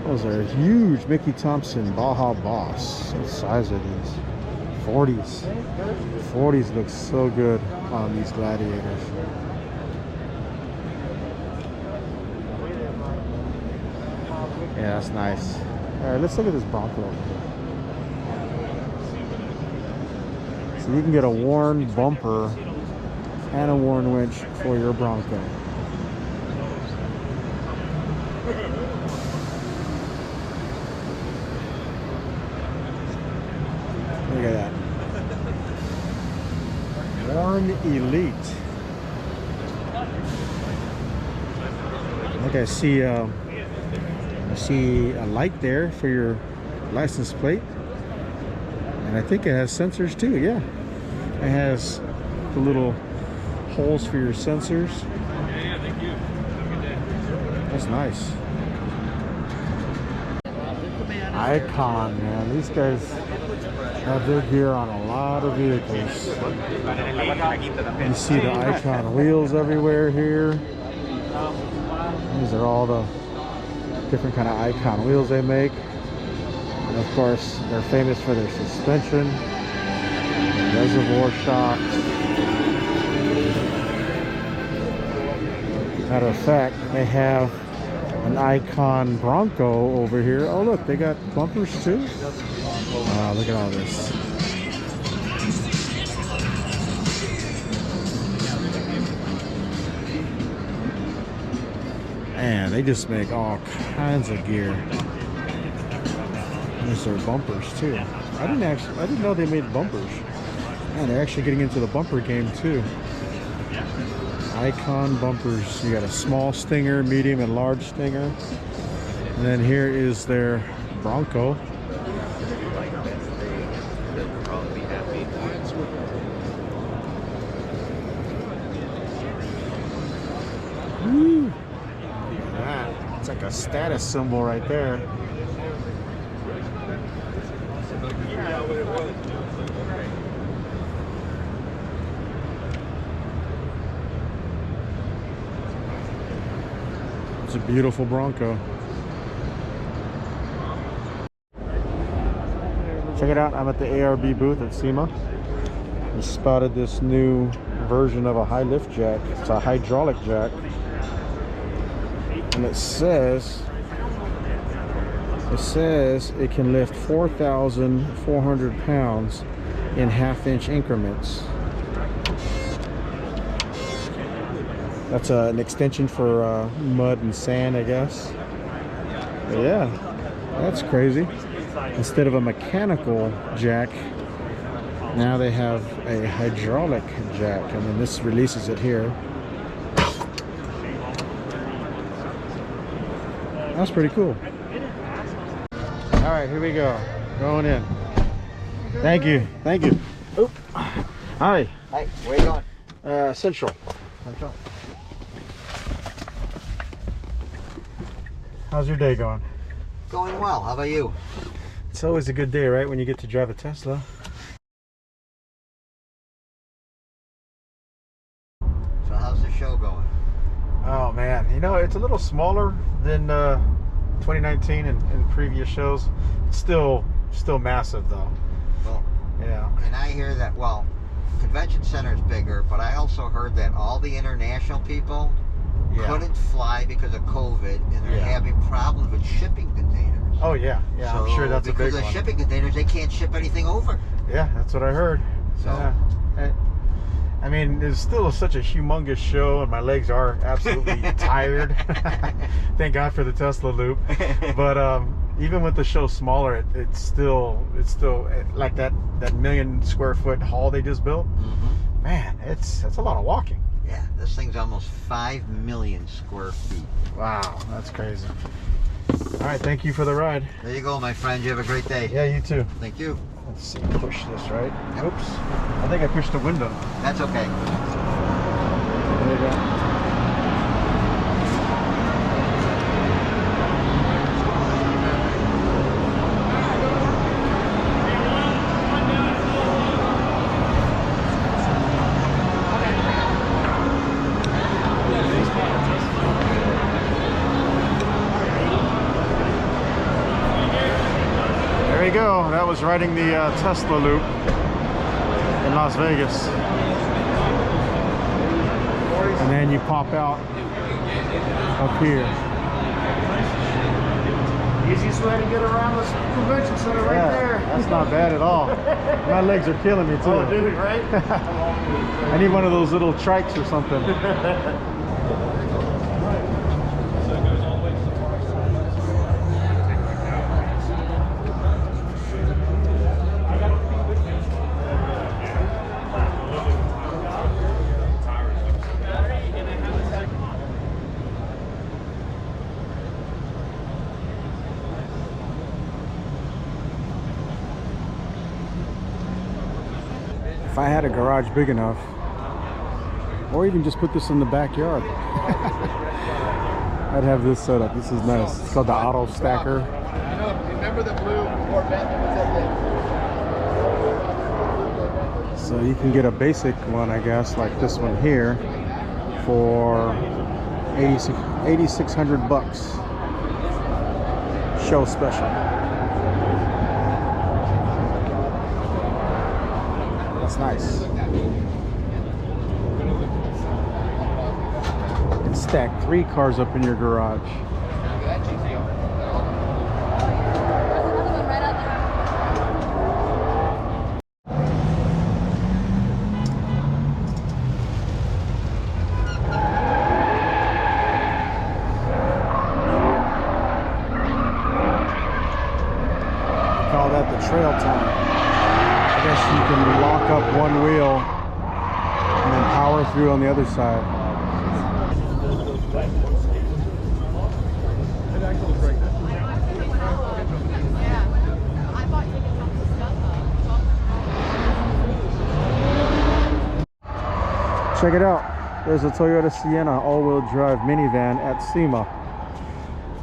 Those are huge. Mickey Thompson Baja Boss. What size are these? 40s. 40s look so good on these Gladiators. Yeah, that's nice. All right, let's look at this Bronco over here. So you can get a worn bumper and a worn winch for your Bronco. Look at that. Worn Elite. Like I see a light there for your license plate, and I think it has sensors too. Yeah, it has the little holes for your sensors. That's nice. Icon, man, these guys have their gear on a lot of vehicles. You see the Icon wheels everywhere here. These are all the different kind of Icon wheels they make, and of course they're famous for their suspension, reservoir shocks. Matter of fact, they have an Icon Bronco over here. Oh look, they got bumpers too. Wow, look at all this. Man, they just make all kinds of gear. There's their bumpers too. I didn't know they made bumpers. Man, they're actually getting into the bumper game too. Icon bumpers. You got a small Stinger, medium, and large Stinger. And then here is their Bronco. Woo! It's like a status symbol right there. It's a beautiful Bronco. Check it out, I'm at the ARB booth at SEMA. I spotted this new version of a high lift jack. It's a hydraulic jack. And it says it can lift 4,400 pounds in half-inch increments. That's an extension for mud and sand, I guess. But yeah, that's crazy. Instead of a mechanical jack, now they have a hydraulic jack, and then this releases it here. That's pretty cool. All right, here we go. Going in. Thank you. Thank you. Oop. Hi. Hi. Where you going? Central. Central. How's your day going? Going well. How about you? It's always a good day, right, when you get to drive a Tesla. So how's the show going? Oh man, you know, it's a little smaller than 2019 and previous shows. It's still massive though. Well, yeah. And I hear that, well, Convention Center is bigger, but I also heard that all the international people couldn't fly because of COVID, and they're having problems with shipping containers. Oh yeah, yeah, so I'm sure that's a big one. Because of shipping containers, they can't ship anything over. Yeah, that's what I heard. So, yeah. I mean, it's still such a humongous show, and my legs are absolutely tired. Thank God for the Tesla loop. But even with the show smaller, it's still like that 1 million square foot hall they just built. Man, it's a lot of walking. Yeah, this thing's almost 5 million square feet. Wow, that's crazy. All right, thank you for the ride. There you go, my friend. You have a great day. Yeah, you too. Thank you. Let's see, push this, right? Oops. I think I pushed the window. That's okay. There you go. There you go. That was riding the Tesla loop in Las Vegas. And then you pop out up here. Easiest way to get around this convention center right there. That's not bad at all. My legs are killing me too. Oh, dude, right? I need one of those little trikes or something. If I had a garage big enough, or even just put this in the backyard, I'd have this set up. This is nice. It's called the Auto Stacker. I know. Remember the blue Corvette that was at the... So you can get a basic one, I guess, like this one here, for 8,600 bucks. Show special. That's nice. You can stack 3 cars up in your garage. Call that the trail time. I guess you can lock up one wheel and then power through on the other side. Check it out. There's a Toyota Sienna all-wheel drive minivan at SEMA.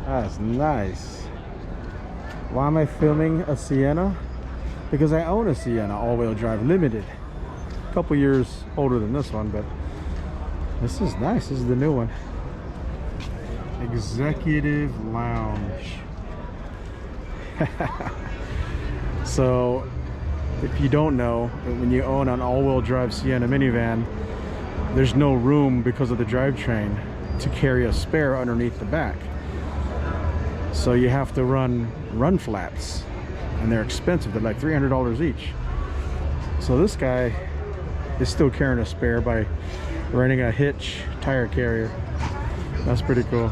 That's nice. Why am I filming a Sienna? Because I own a Sienna all-wheel drive limited. A couple years older than this one, but this is nice. This is the new one. Executive Lounge. So if you don't know, when you own an all-wheel drive Sienna minivan, there's no room because of the drivetrain to carry a spare underneath the back. So you have to run flaps, and they're expensive. They're like $300 each. So this guy is still carrying a spare by running a hitch tire carrier. That's pretty cool.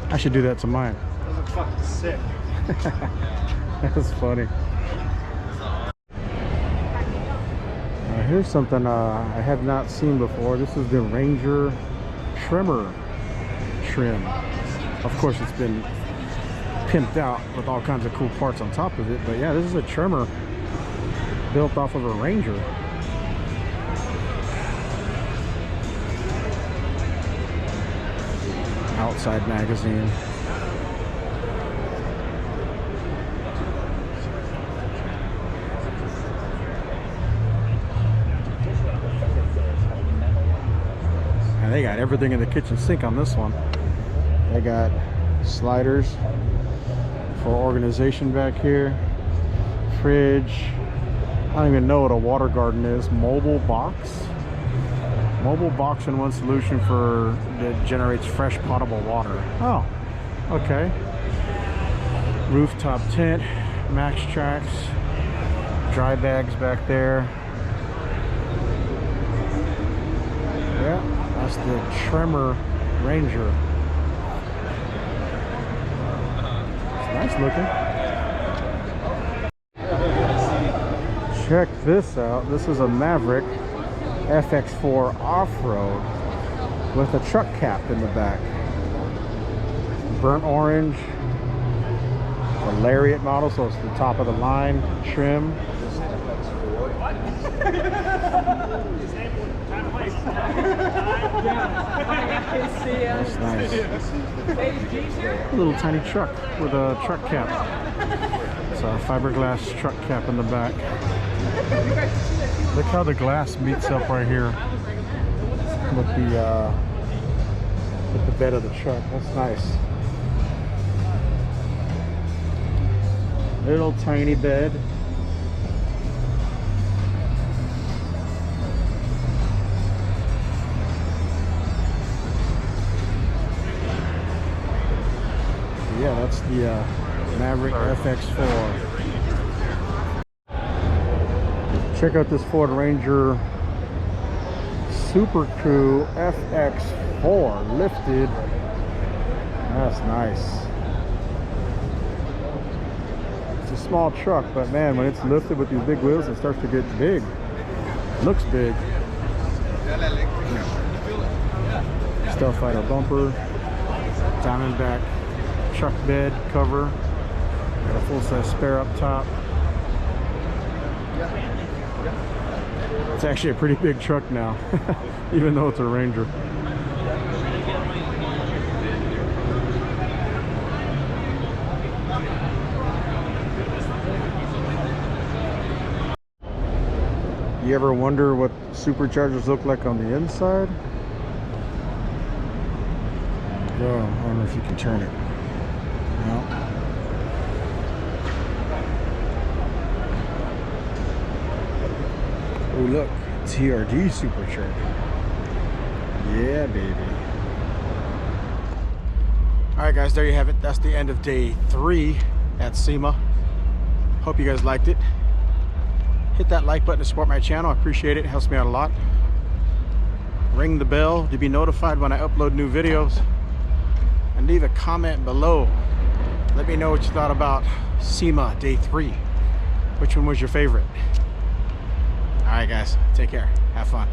I should do that to mine. Those are fucking sick. That's funny. Here's something I have not seen before. This is the Ranger trimmer trim. Of course, it's been pimped out with all kinds of cool parts on top of it, but yeah, this is a trimmer built off of a Ranger. Outside magazine. And they got everything in the kitchen sink on this one. They got sliders for organization back here, fridge. I don't even know what a water garden is. Mobile box in one solution for that generates fresh potable water. Oh, okay. Rooftop tent, max tracks, dry bags back there. Yeah, that's the trimmer Ranger. Nice looking. Check this out. This is a Maverick FX4 off-road with a truck cap in the back. Burnt orange, a Lariat model, so it's the top of the line trim. That's nice. A little tiny truck with a truck cap. It's a fiberglass truck cap in the back. Look how the glass meets up right here with the bed of the truck. That's nice. Little tiny bed. Yeah, that's the Maverick FX4. Check out this Ford Ranger Super Crew FX4 lifted. That's nice. It's a small truck, but man, when it's lifted with these big wheels, it starts to get big. It looks big. Stealth Fighter bumper, Diamondback truck bed cover, got a full-size spare up top. It's actually a pretty big truck now, even though it's a Ranger. You ever wonder what superchargers look like on the inside? Oh, I don't know if you can turn it. No. Oh look, TRD supercharger. Yeah, baby. Alright guys, there you have it. That's the end of day 3 at SEMA. Hope you guys liked it. Hit that like button to support my channel. I appreciate it. It helps me out a lot. Ring the bell to be notified when I upload new videos. And leave a comment below. Let me know what you thought about SEMA day 3. Which one was your favorite? Alright guys, take care. Have fun.